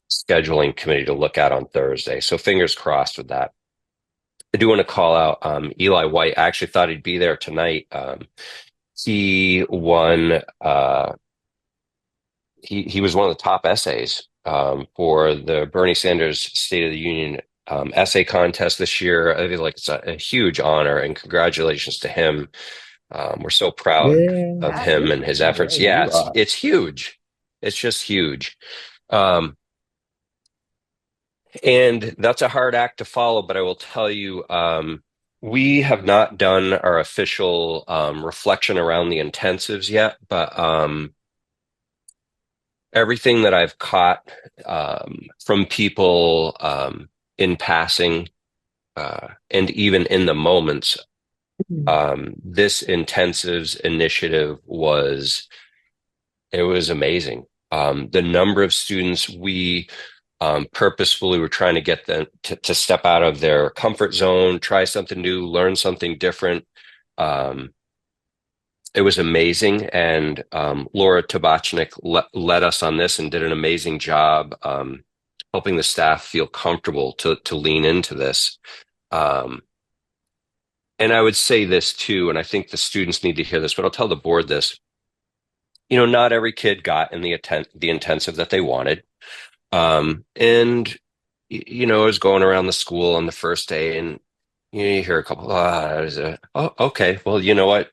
scheduling committee to look at on Thursday. So fingers crossed with that. I do want to call out Eli White. I actually thought he'd be there tonight. He won. He was one of the top essays for the Bernie Sanders State of the Union essay contest this year. I feel like it's a huge honor, and congratulations to him. We're so proud of him and his efforts. Yeah, it's huge. It's just huge. And that's a hard act to follow, but I will tell you, we have not done our official reflection around the intensives yet, but everything that I've caught from people in passing and even in the moments, this intensives initiative was amazing. The number of students we purposefully were trying to get them to step out of their comfort zone, try something new, learn something different. It was amazing. And Laura Tabachnik led us on this and did an amazing job helping the staff feel comfortable to lean into this. And I would say this too, and I think the students need to hear this, but I'll tell the board this. You know, not every kid got in the intensive that they wanted. And, you know, I was going around the school on the first day and you hear a couple, oh, okay, well, you know what?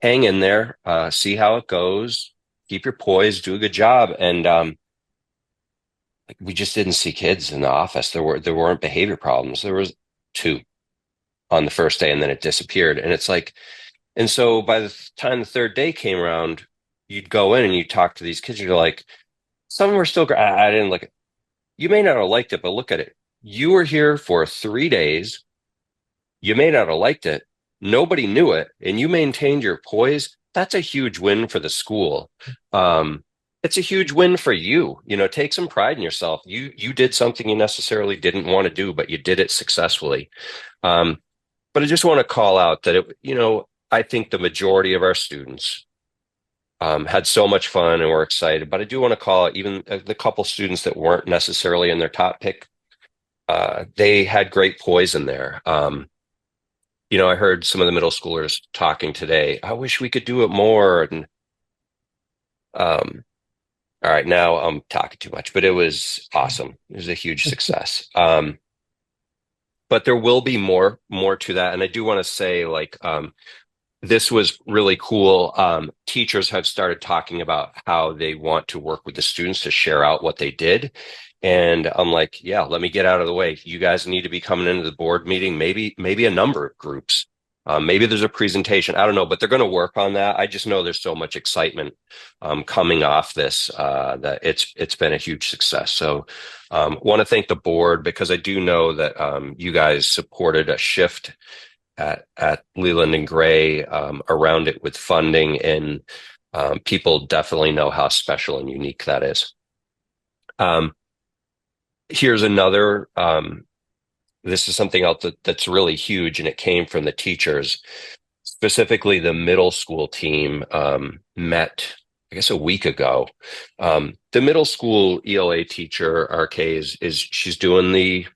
Hang in there, see how it goes, keep your poise, do a good job. And we just didn't see kids in the office. There weren't behavior problems. There was 2 on the first day and then it disappeared. And it's like, and so by the time the third day came around, you'd go in and you talk to these kids and you're like, some of them were still, I didn't look at, you may not have liked it, but look at it. You were here for 3 days. You may not have liked it. Nobody knew it. And you maintained your poise. That's a huge win for the school. It's a huge win for you. You know, take some pride in yourself. You did something you necessarily didn't want to do, but you did it successfully. But I just want to call out that, I think the majority of our students had so much fun and were excited, but I do want to call out even the couple students that weren't necessarily in their top pick. They had great poise in there. I heard some of the middle schoolers talking today. I wish we could do it more. And all right, now I'm talking too much, but it was awesome. It was a huge success. But there will be more to that. And I do want to say, this was really cool. Teachers have started talking about how they want to work with the students to share out what they did. And I'm like, yeah, let me get out of the way. You guys need to be coming into the board meeting, maybe a number of groups. Maybe there's a presentation. I don't know, but they're going to work on that. I just know there's so much excitement coming off this that it's been a huge success. So want to thank the board because I do know that you guys supported a shift at Leland and Gray around it with funding, and people definitely know how special and unique that is. Here's another, this is something else that's really huge, and it came from the teachers. Specifically, the middle school team met, I guess, a week ago. The middle school ELA teacher, RK, she's doing the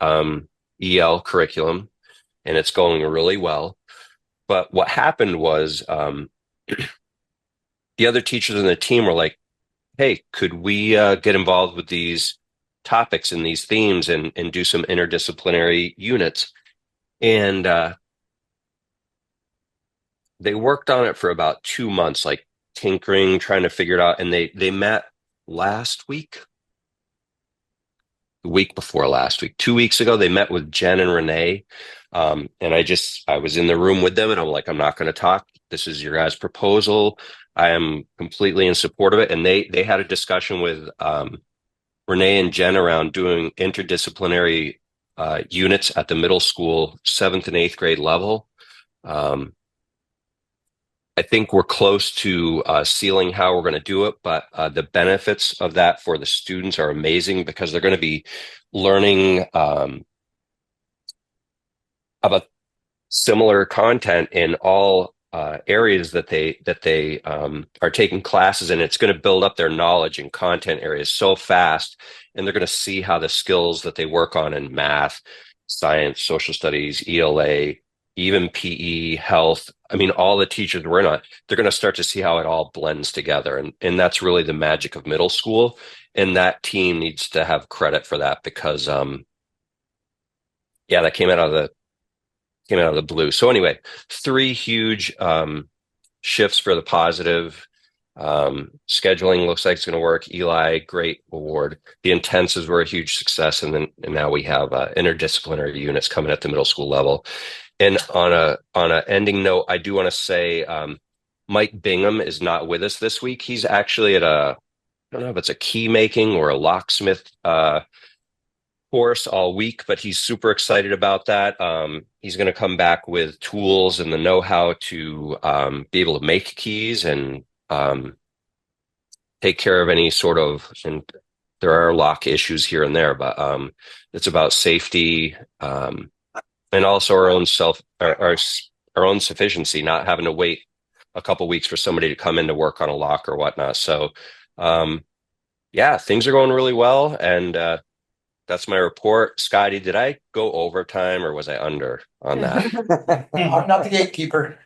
EL curriculum, and it's going really well. But what happened was the other teachers in the team were like, hey, could we get involved with these topics and these themes and do some interdisciplinary units? And they worked on it for about 2 months, like tinkering, trying to figure it out. And they met last week, the week before last week, 2 weeks ago, they met with Jen and Renee. And I was in the room with them and I'm like, I'm not going to talk. This is your guys' proposal. I am completely in support of it. And they had a discussion with Renee and Jen around doing interdisciplinary units at the middle school, 7th and 8th grade level. I think we're close to sealing how we're going to do it, but the benefits of that for the students are amazing because they're going to be learning about similar content in all areas that they are taking classes in. It's going to build up their knowledge in content areas so fast, and they're going to see how the skills that they work on in math, science, social studies, ELA, even PE, health. I mean, all the teachers we're not, they're going to start to see how it all blends together. And that's really the magic of middle school. And that team needs to have credit for that because yeah, that came out of the blue. So anyway, 3 huge shifts for the positive. Scheduling looks like it's going to work. Eli, great award. The intensives were a huge success, and now we have interdisciplinary units coming at the middle school level. And on a ending note, I do want to say Mike Bingham is not with us this week. He's actually at I don't know if it's a key making or a locksmith course all week, but he's super excited about that. He's going to come back with tools and the know-how to be able to make keys and take care of any sort of, and there are lock issues here and there, but it's about safety and also our own sufficiency, not having to wait a couple weeks for somebody to come in to work on a lock or whatnot. So yeah, things are going really well, and that's my report. Scotty, did I go overtime or was I under on that? I'm not the gatekeeper.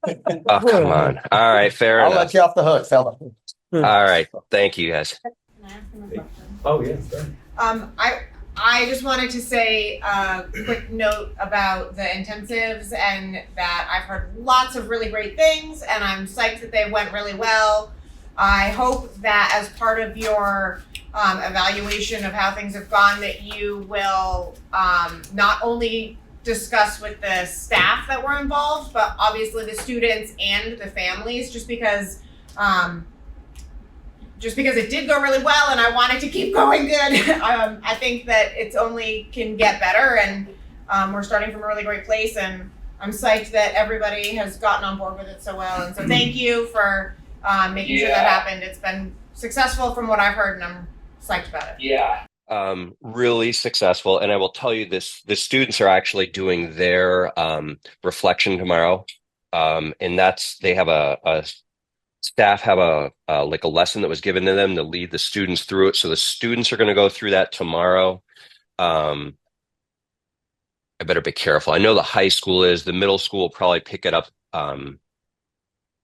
Oh, come on. All right, fair I'll enough. let you off the hook, fella. All right, thank you guys. Oh, yeah, sorry. I just wanted to say a quick note about the intensives, and that I've heard lots of really great things, and I'm psyched that they went really well. I hope that as part of your evaluation of how things have gone, that you will not only discuss with the staff that were involved, but obviously the students and the families, just because it did go really well and I want it to keep going good. I think that it's only can get better, and we're starting from a really great place, and I'm psyched that everybody has gotten on board with it so well. And so thank you for making sure that happened. It's been successful from what I've heard, and I'm psyched about it. Yeah. Really successful. And I will tell you this, the students are actually doing their reflection tomorrow. And they have staff have a lesson that was given to them to lead the students through it. So the students are going to go through that tomorrow. I better be careful. I know the high school is, the middle school will probably pick it up.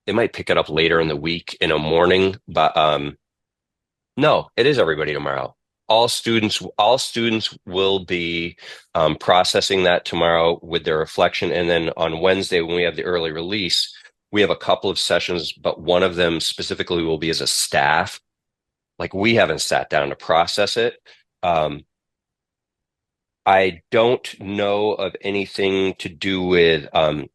They might pick it up later in the week in a morning, but no, it is everybody tomorrow. All students will be processing that tomorrow with their reflection. And then on Wednesday, when we have the early release, we have a couple of sessions, but one of them specifically will be as a staff. Like, we haven't sat down to process it. I don't know of anything to do with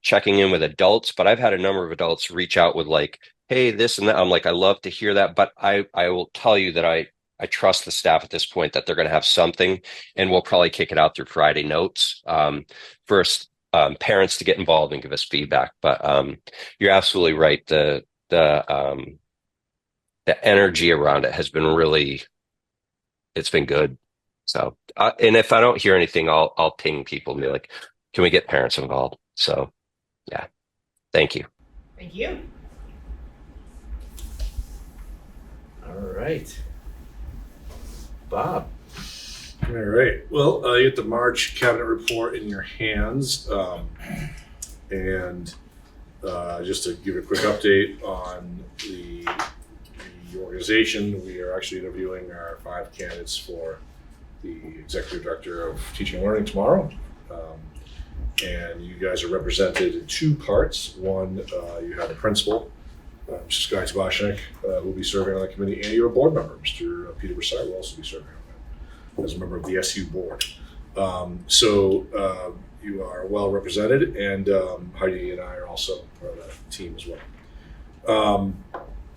checking in with adults, but I've had a number of adults reach out with like, hey, this and that. I'm like, I love to hear that, but I will tell you that I trust the staff at this point that they're going to have something, and we'll probably kick it out through Friday notes for parents to get involved and give us feedback. But you're absolutely right. The energy around it has been it's been good. So, and if I don't hear anything, I'll ping people and be like, can we get parents involved? So, yeah, thank you. Thank you. All right. Bob. All right. Well, you get the March cabinet report in your hands. And just to give a quick update on the organization, we are actually interviewing our 5 candidates for the executive director of teaching and learning tomorrow. And you guys are represented in 2 parts. One, you have a principal, Mr. Guy Tabashnik, who will be serving on the committee, and you're a board member, Mr. Peter Broussard will also be serving on that as a member of the SU board. So you are well represented, and Heidi and I are also part of that team as well.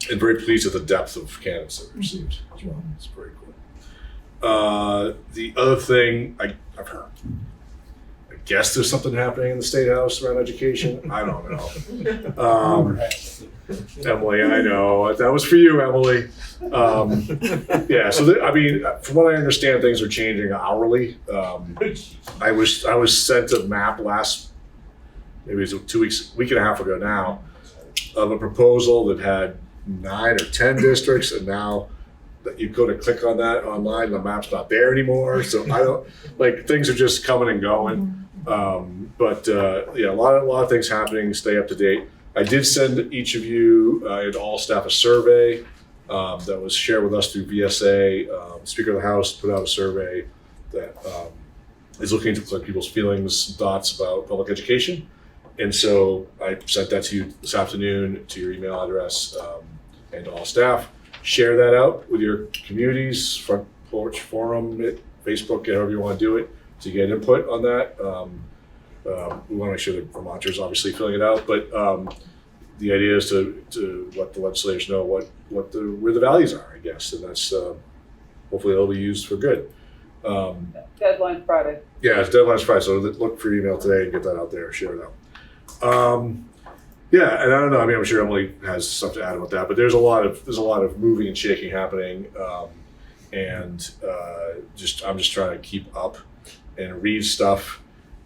And very pleased with the depth of candidates that we received as well. It's very cool. The other thing I've heard, I guess there's something happening in the State House around education. I don't know. Emily, I know that was for you, Emily. Yeah, so I mean, from what I understand, things are changing hourly. I was sent a map maybe it was 2 weeks, week and a half ago now, of a proposal that had 9 or 10 districts, and now that you go to click on that online, the map's not there anymore. So I don't, like, things are just coming and going. But yeah, a lot of things happening. Stay up to date. I did send each of you and all staff a survey that was shared with us through VSA. Speaker of the House put out a survey that is looking to collect people's feelings and thoughts about public education. And so I sent that to you this afternoon to your email address and to all staff. Share that out with your communities, front porch forum, Facebook, however you want to do it, to get input on that. We want to make sure that Vermonters obviously filling it out, but the idea is to let the legislators know where the values are, I guess, and that's hopefully it'll be used for good. Deadline Friday. Yeah, it's deadline's Friday, so look for your email today and get that out there, share it out. Yeah, and I don't know. I mean, I'm sure Emily has stuff to add about that, but there's a lot of moving and shaking happening, and I'm just trying to keep up and read stuff.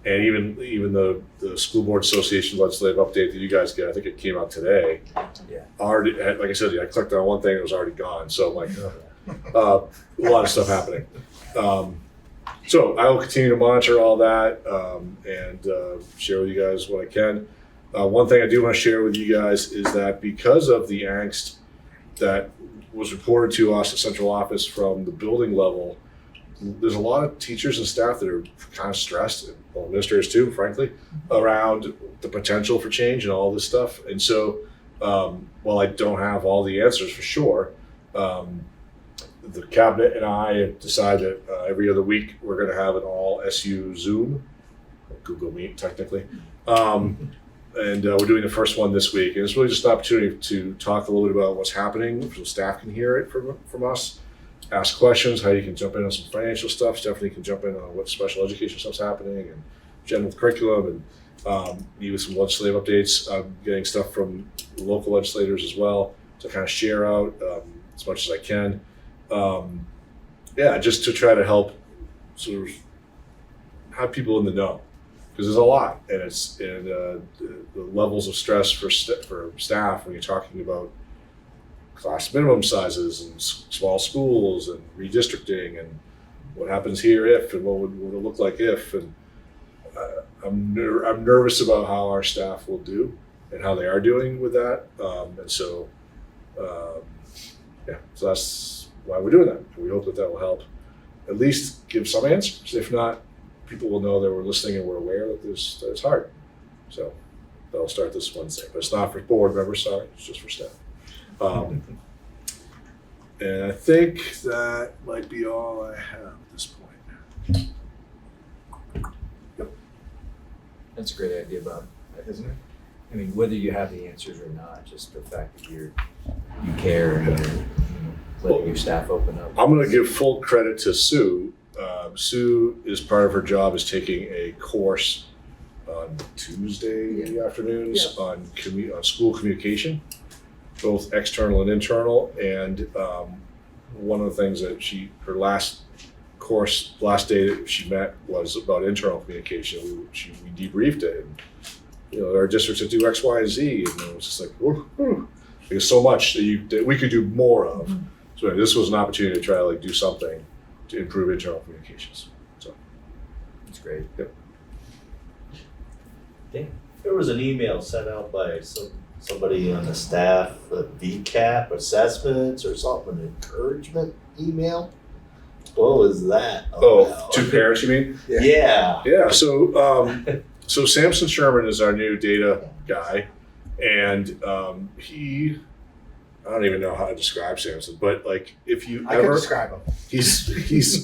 And even the School Board Association legislative update that you guys get, I think it came out today. Yeah. Already, like I said, I clicked on one thing, it was already gone. So I'm like, a lot of stuff happening. So I will continue to monitor all that and share with you guys what I can. One thing I do want to share with you guys is that because of the angst that was reported to us at central office from the building level, there's a lot of teachers and staff that are kind of stressed, well, administrators too, frankly, around the potential for change and all this stuff. And so while I don't have all the answers for sure, the cabinet and I have decided that every other week we're going to have an all SU Zoom, Google Meet technically. And we're doing the first one this week. And it's really just an opportunity to talk a little bit about what's happening so staff can hear it from us. Ask questions, how you can jump in on some financial stuff. Stephanie can jump in on what special education stuff's happening and general curriculum, and meet with some legislative updates. I'm getting stuff from local legislators as well to kind of share out as much as I can. Just to try to help sort of have people in the know, because there's a lot, and the levels of stress for staff when you're talking about class minimum sizes and small schools and redistricting and what happens here if and what would it look like if, and I'm nervous about how our staff will do and how they are doing with that, so that's why we're doing that. And we hope that will help at least give some answers. If not, people will know that we're listening and we're aware that it's hard. So that'll start this Wednesday, but it's not for board members, sorry, it's just for staff. And I think that might be all I have at this point. Yep. That's a great idea, Bob, isn't it? I mean, whether you have the answers or not, just the fact that you care and you're letting your staff open up. I'm going to give full credit to Sue. Sue is part of her job is taking a course on Tuesday afternoons on school communication, both external and internal. And one of the things that her last day that she met was about internal communication. We debriefed it, and there are districts that do X, Y, and Z, and it was just like, there's so much that we could do more of. Mm-hmm. So this was an opportunity to try to do something to improve internal communications. So that's great. Yep. There was an email sent out by somebody on the staff, a VCAP assessments or something, an encouragement email. What was that about? To parents, you mean? Yeah. Yeah. So Samson Sherman is our new data guy, and I don't even know how to describe Samson, but if you I can describe him. He's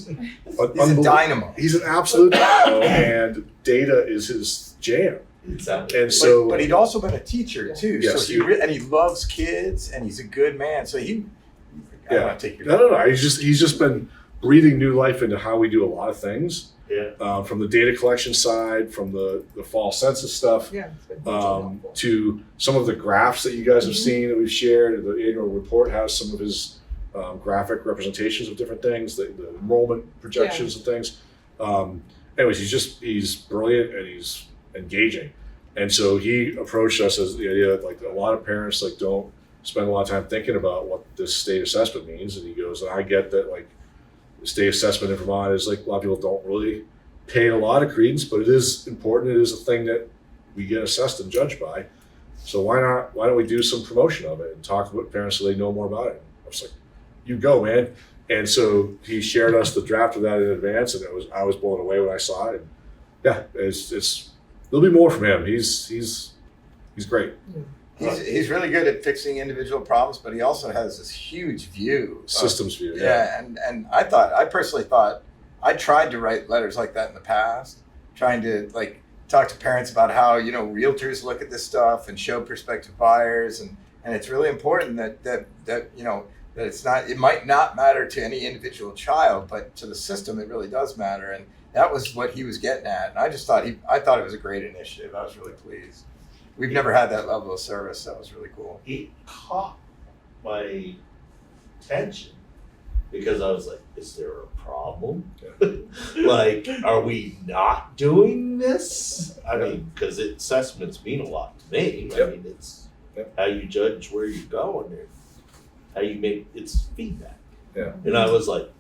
a dynamo. He's an absolute dynamo, and data is his jam. Exactly. And so, but he'd also been a teacher too. Yes, so he loves kids, and he's a good man. So I don't want to take your no. He's just been breathing new life into how we do a lot of things. Yeah. From the data collection side, from the fall census stuff, to some of the graphs that you guys have seen that we've shared. The annual report has some of his graphic representations of different things, the enrollment projections and things. Anyways, he's brilliant and he's engaging. And so he approached us as the idea that a lot of parents don't spend a lot of time thinking about what this state assessment means. And he goes, and I get that the state assessment in Vermont is a lot of people don't really pay a lot of credence, but it is important. It is a thing that we get assessed and judged by. So why don't we do some promotion of it and talk with parents so they know more about it? I was like, you go, man. And so he shared us the draft of that in advance, and I was blown away when I saw it. And yeah, it's there'll be more from him. He's great. He's really good at fixing individual problems, but he also has this huge view. Systems view. Yeah, and I personally thought, I tried to write letters like that in the past, trying to like talk to parents about how, you know, realtors look at this stuff and show prospective buyers, and it's really important that you know, that it's not, it might not matter to any individual child, but to the system it really does matter. And that was what he was getting at. And I just thought I thought it was a great initiative. I was really pleased. We've never had that level of service. That was really cool. It caught my attention because I was like, is there a problem? Like, are we not doing this? I mean, because assessments mean a lot to me. I mean, it's how you judge where you're going and how you make, it's feedback. Yeah. And I was like,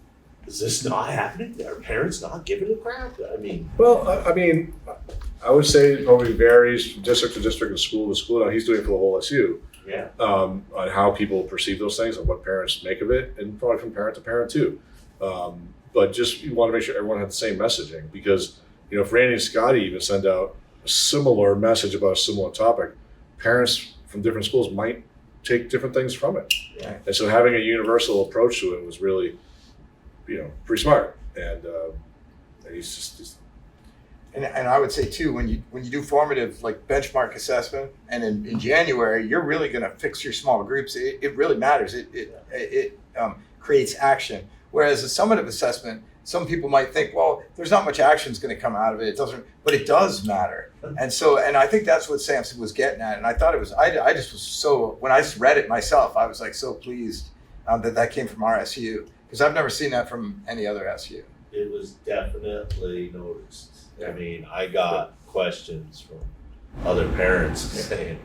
is this not happening? Are parents not giving a crap? I mean. Well, I mean, I would say it probably varies from district to district and school to school. Now he's doing it for the whole SU. Yeah. On how people perceive those things and what parents make of it, and probably from parent to parent too. But just you want to make sure everyone had the same messaging, because you know if Randy and Scotty even send out a similar message about a similar topic, parents from different schools might take different things from it. Yeah. And so having a universal approach to it was really, you know, pretty smart. And he's And I would say too, when you do formative like benchmark assessment, and in January you're really going to fix your small groups. It really matters. It creates action. Whereas a summative assessment, some people might think, well, there's not much action is going to come out of it. It doesn't, but it does matter. And so, and I think that's what Samson was getting at. And I thought it was. I just was so, when I read it myself, I was like so pleased that came from our SU, because I've never seen that from any other SU. It was definitely noticed. I mean, I got questions from other parents saying,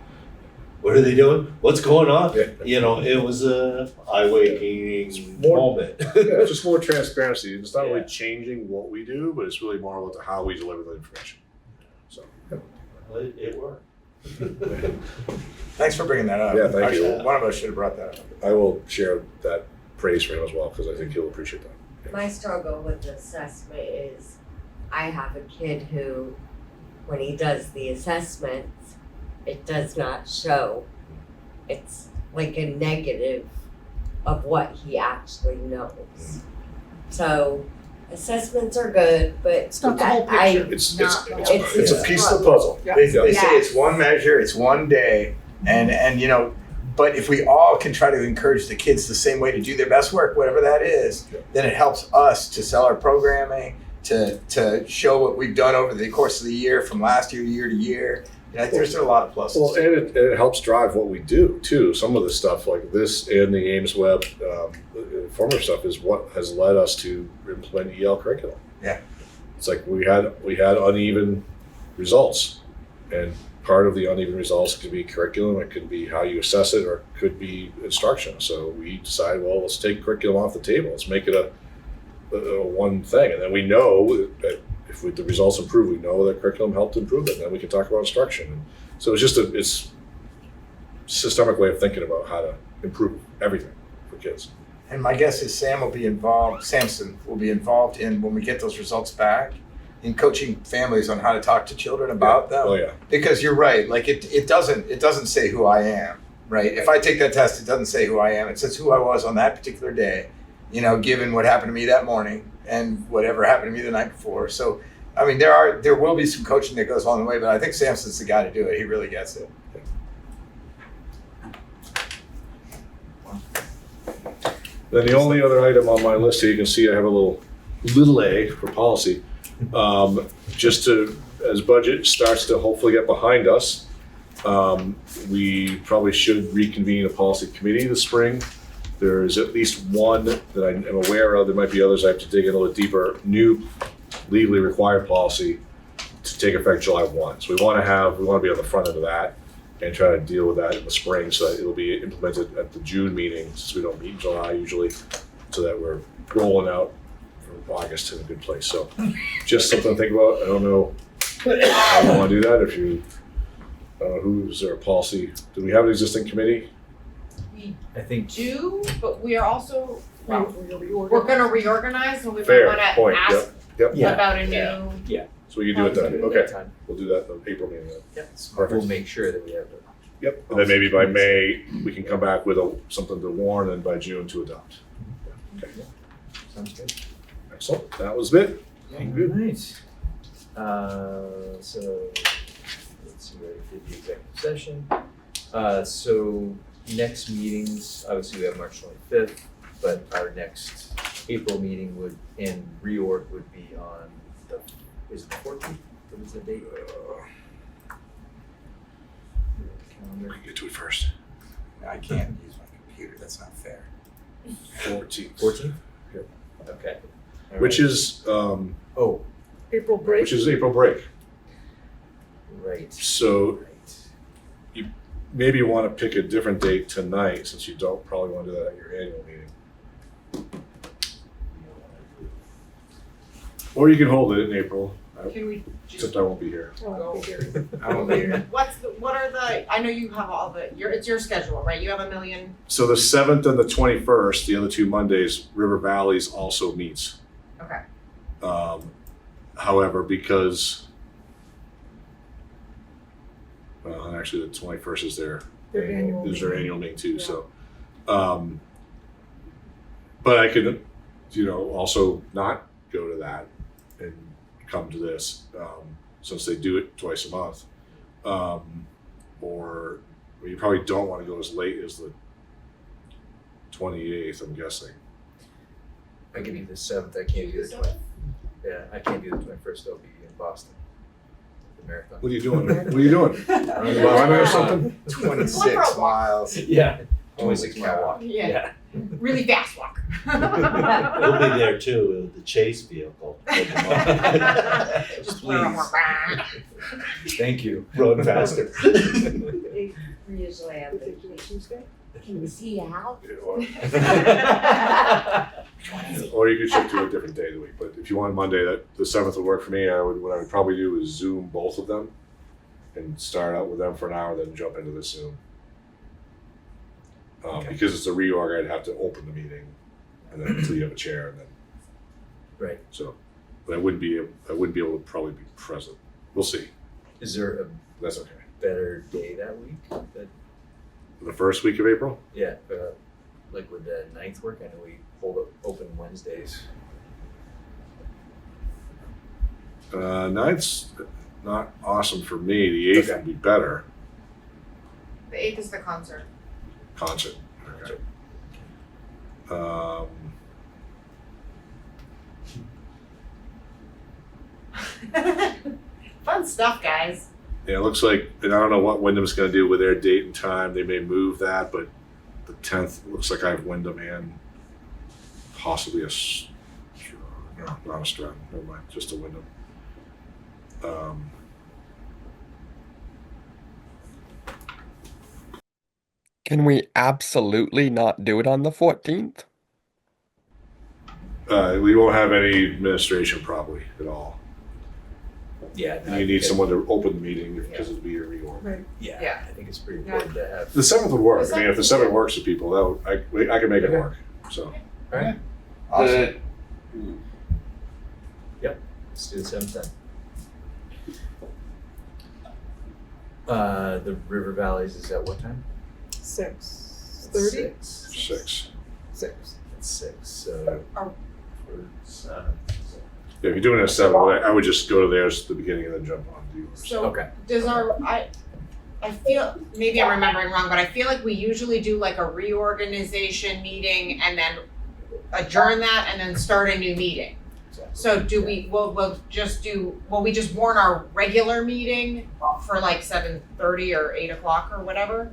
what are they doing? What's going on? Yeah. You know, it was a eye-waking moment. it's just more transparency. It's not really changing what we do, but it's really more about how we deliver the information. So it worked. Thanks for bringing that up. Yeah, thank you. One of us should have brought that up. I will share that praise for him as well, because I think he'll appreciate that. Yeah. My struggle with assessment is I have a kid who, when he does the assessments, it does not show. It's like a negative of what he actually knows. So assessments are good, but It's not the whole picture. It's a piece of the puzzle. Yeah. They say it's one measure, it's one day, and you know, but if we all can try to encourage the kids the same way to do their best work, whatever that is, then it helps us to sell our programming, to show what we've done over the course of the year, from last year to year. You know, there's a lot of pluses. Well, and it helps drive what we do too. Some of the stuff like this and the Ames Web former stuff is what has led us to implement EL curriculum. Yeah. It's like we had uneven results, and part of the uneven results could be curriculum, it could be how you assess it, or it could be instruction. So we decided, well, let's take curriculum off the table. Let's make it a one thing, and then we know that if the results improve, we know that curriculum helped improve it, and then we can talk about instruction. And so it's just it's a systemic way of thinking about how to improve everything for kids. And my guess is Samson will be involved in, when we get those results back, in coaching families on how to talk to children about them. Oh yeah. Because you're right, like it doesn't say who I am, right? If I take that test, it doesn't say who I am. It says who I was on that particular day, you know, given what happened to me that morning and whatever happened to me the night before. So, I mean, there will be some coaching that goes along the way, but I think Samson's the guy to do it. He really gets it. Then the only other item on my list here, you can see I have a little A for policy. Just as budget starts to hopefully get behind us, we probably should reconvene a policy committee this spring. There's at least one that I am aware of. There might be others I have to dig in a little deeper. New legally required policy to take effect July 1. So we want to be on the front end of that and try to deal with that in the spring, so that it'll be implemented at the June meeting, since we don't meet in July usually, so that we're rolling out from August in a good place. So just something to think about. I don't know how you want to do that. If you, I don't know, who's there a policy? Do we have an existing committee? We I think do, but we are also Well, Reorganize. we're gonna reorganize, so we might Fair wanna point, ask yep. Yeah. about a new. So we can do it then, At okay, that time. we'll do that in the April meeting then. Yes. Perfect. We'll make sure that we have it. Yep, and then maybe by May, we can come back with something to warn, and by June to adopt. Okay, Sounds good. excellent, that was it. All right. So, let's see, where we did the executive session. So next meetings, obviously we have March 25th, but our next April meeting and reorg would be on is it the 14th? What is the date? We can get to it first. I can't use my computer, that's not fair. 14th. 14th? Yep. Okay. All Which right. is, April break. which is April break. Right. So maybe you want to pick a different date tonight, since you don't probably want to do that at your annual meeting. Or you can hold it in April, Can we except I won't be here. Oh, okay. I won't be here. what are the, I know you have all it's your schedule, right? You have a million, So the 7th and the 21st, the other two Mondays, River Valley's also meets. okay. However, because, well, actually the 21st is their Their is their meeting. annual meeting too, Yeah. so. But I could, also not go to that and come to this, since they do it twice a month. Or you probably don't want to go as late as the 28th, I'm guessing. I can do the 7th, I can't do the 20th. Yeah, I can't do the 21st, I'll be in Boston. The marathon. What are you doing? What are you doing? Running or something? 26 miles. Yeah. 26-mile walk. Yeah. Really fast walk. We'll be there too, with the chase vehicle. Just Thank you. Run faster. We usually have Tuesday? Can we see you out? Or you could shift to a different day of the week, but if you want Monday, the 7th would work for me. What I would probably do is Zoom both of them and start out with them for an hour, then jump into the Zoom. Because it's a reorg, I'd have to open the meeting and then until you have a chair and then. Right. So, but I wouldn't be able to probably be present. We'll see. Is there a That's okay. better day that week? The first week of April? Yeah, like would the 9th work? I know we hold open Wednesdays. 9th's not awesome for me. The 8th would be better. The 8th is the concert. Concert. Okay. Fun stuff, guys. Yeah, it looks like, and I don't know what Wyndham's going to do with their date and time. They may move that, but the 10th looks like I have Wyndham and possibly no, not a Stratton. Never mind, just a Wyndham. Can we absolutely not do it on the 14th? We won't have any administration probably at all. Yeah. And you need someone to open the meeting because it'll be a reorg. Right. Yeah, I think it's pretty important to have. The 7th would work. The I mean, if the 7th works for people, I can make it work. So. All right. Awesome. Let's do the 7th then. The River Valleys is at what time? 6:30? 6. 6. It's 6, so. Yeah, if you're doing it at 7, I would just go to theirs at the beginning and then jump on to yours. So Okay. does I feel, maybe I'm remembering wrong, but I feel like we usually do like a reorganization meeting and then adjourn that and then start a new meeting. So do we'll we just warn our regular meeting for like 7:30 or 8 o'clock or whatever?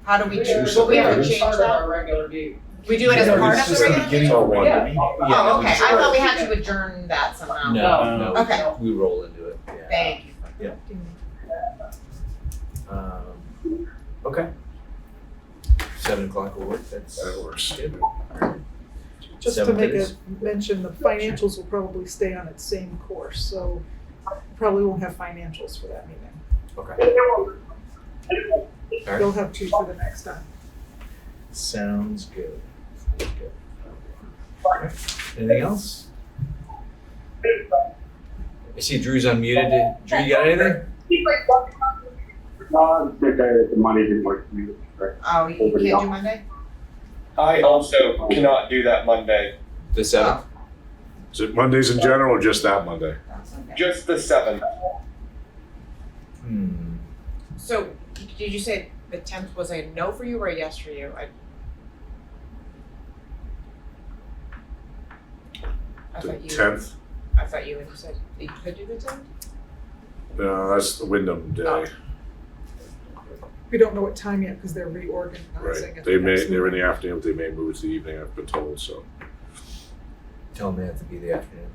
How do we choose? Will we have to change that? regular meeting. We do it as part of the regular meeting? It's all one. Yeah. Oh, okay, I thought we had to adjourn that somehow. No. Okay. We roll into it. Yeah. Thank you. Okay. 7 o'clock will work. That works. Good. Just to 7th make it a is. mention, the financials will probably stay on its same course, so probably won't have financials for that meeting. Okay. All right. They'll have two for the next time. Sounds good. Good. Anything else? I see Drew's unmuted. Drew, you got anything? The money didn't work for me. Oh, you can't do Monday? I also cannot do that Monday. The 7th? Is it Mondays in general or just that Monday? Just the 7th. So, did you say the 10th was a no for you or a yes for you? I The thought you. 10th? I thought you had said you could do the 10th? No, that's the Wyndham day. Oh. We don't know what time yet because they're reorganizing. Right. at They the may, next they're in meeting. the afternoon, but they may move it to the evening, I've been told, so. Tell them they have to be the afternoon.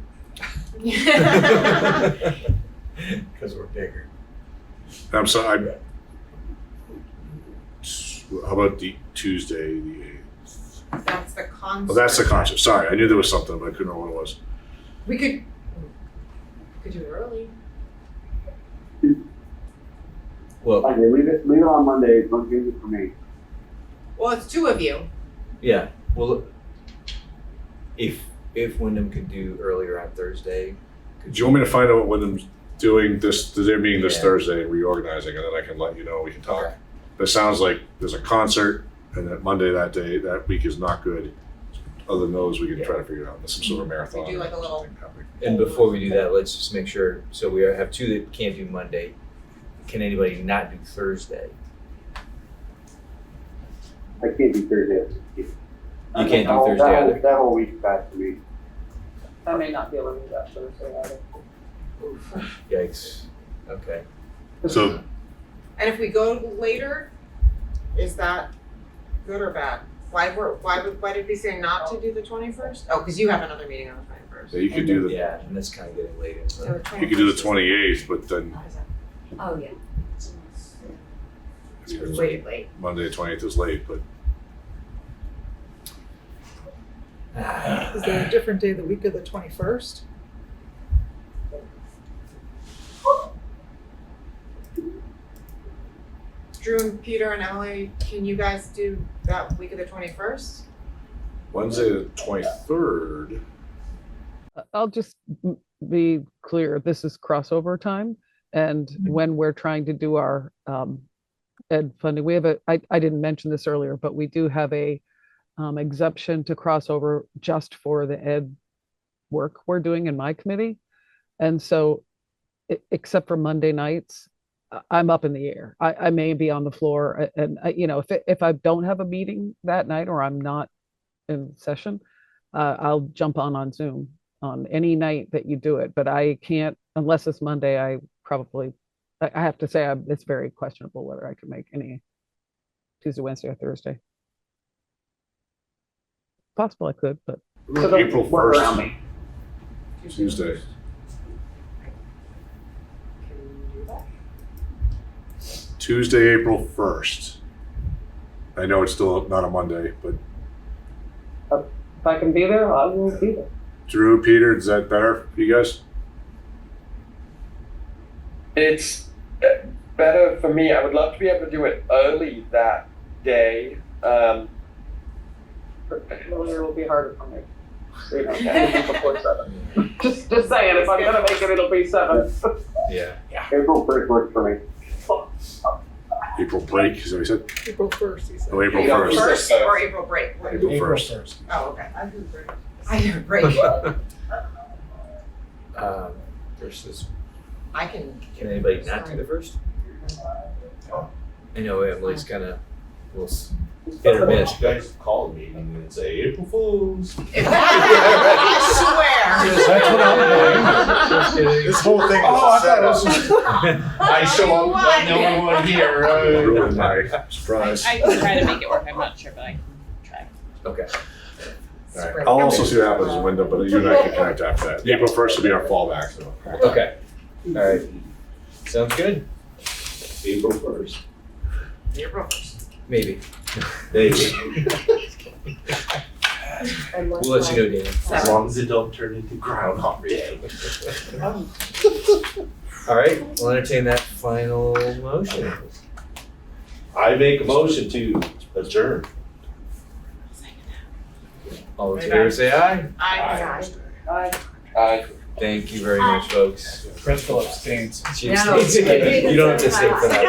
Because we're bigger. I'm sorry, how about the Tuesday, the 8th? That's the concert. Oh, that's the concert, sorry, I knew there was something, but I couldn't remember what it was. We could do it early. Well, Okay, leave it on Monday, don't change it for me. Well, it's 2 of you. yeah, well, if Wyndham could do earlier on Thursday. Do you want me to find out what Wyndham's doing this, they're meeting this Yeah. Thursday and reorganizing, and then I can let you know, we can talk. Okay. It sounds like there's a concert, and that Monday that day, that week is not good. Other than those, we can try to figure it out, some sort of marathon. We do like a little. And before we do that, let's just make sure, so we have 2 that can't do Monday. Can anybody not do Thursday? I can't do Thursday. You can't do Thursday either? That whole week's bad for me. I may not be able to do that Thursday either. Yikes, okay. So, And if we go later, is that good or bad? Why did we say not to do the 21st? Oh, because you have another meeting on the 21st. yeah, you could do the, Yeah, and that's kind of getting late. So Isn't it? the you could do the 21st 28th, but then Oh, yeah. is way late. Monday the 28th is late, but Is there a different day the week of the 21st? Drew and Peter and Emily, can you guys do that week of the 21st? Wednesday the 23rd. I'll just be clear, this is crossover time. And when we're trying to do our ed funding, we have I didn't mention this earlier, but we do have a exemption to crossover just for the ed work we're doing in my committee. And so, except for Monday nights, I'm up in the air. I may be on the floor, and if I don't have a meeting that night or I'm not in session, I'll jump on Zoom on any night that you do it. But I can't unless it's Monday. I have to say it's very questionable whether I can make any Tuesday, Wednesday, or Thursday. Possible I could, but April Work 1st, around me. Tuesday. Can you do that? Tuesday, April 1st. I know it's still not a Monday, but if I can be there, I will be there. Drew, Peter, is that better for you guys? It's better for me. I would love to be able to do it early that day. Earlier will be harder for me. So, anything before 7. Just saying, if I'm gonna make it, it'll be 7. Yeah. April 1st works for me. April break, is that what you said? April 1st, he said. Oh, April April 1st. 1st or April break? April 1st. Oh, okay. I hear break. Versus, I can. can anybody not do the 1st? I know Emily's kind of, hit or miss. You guys call a meeting and say April Fools. I swear. That's what I'm Just kidding. This whole thing is a setup. I show up, let no one here. Ruined my surprise. I can try to make it work. I'm not sure, but I can try. Okay. All right. I'll also see what happens in window, but you and I can connect after that. April 1st will be our fallback. So. Okay. All right. Sounds good. April 1st. April 1st. Maybe. Maybe. We'll let you know, Dana. As long as it don't turn into Groundhog Day. All right. We'll entertain that final motion. I make a motion to adjourn. All in favor, say aye. Aye. Thank you very much, folks. Principal abstains. She abstains again. You don't have to stay for that.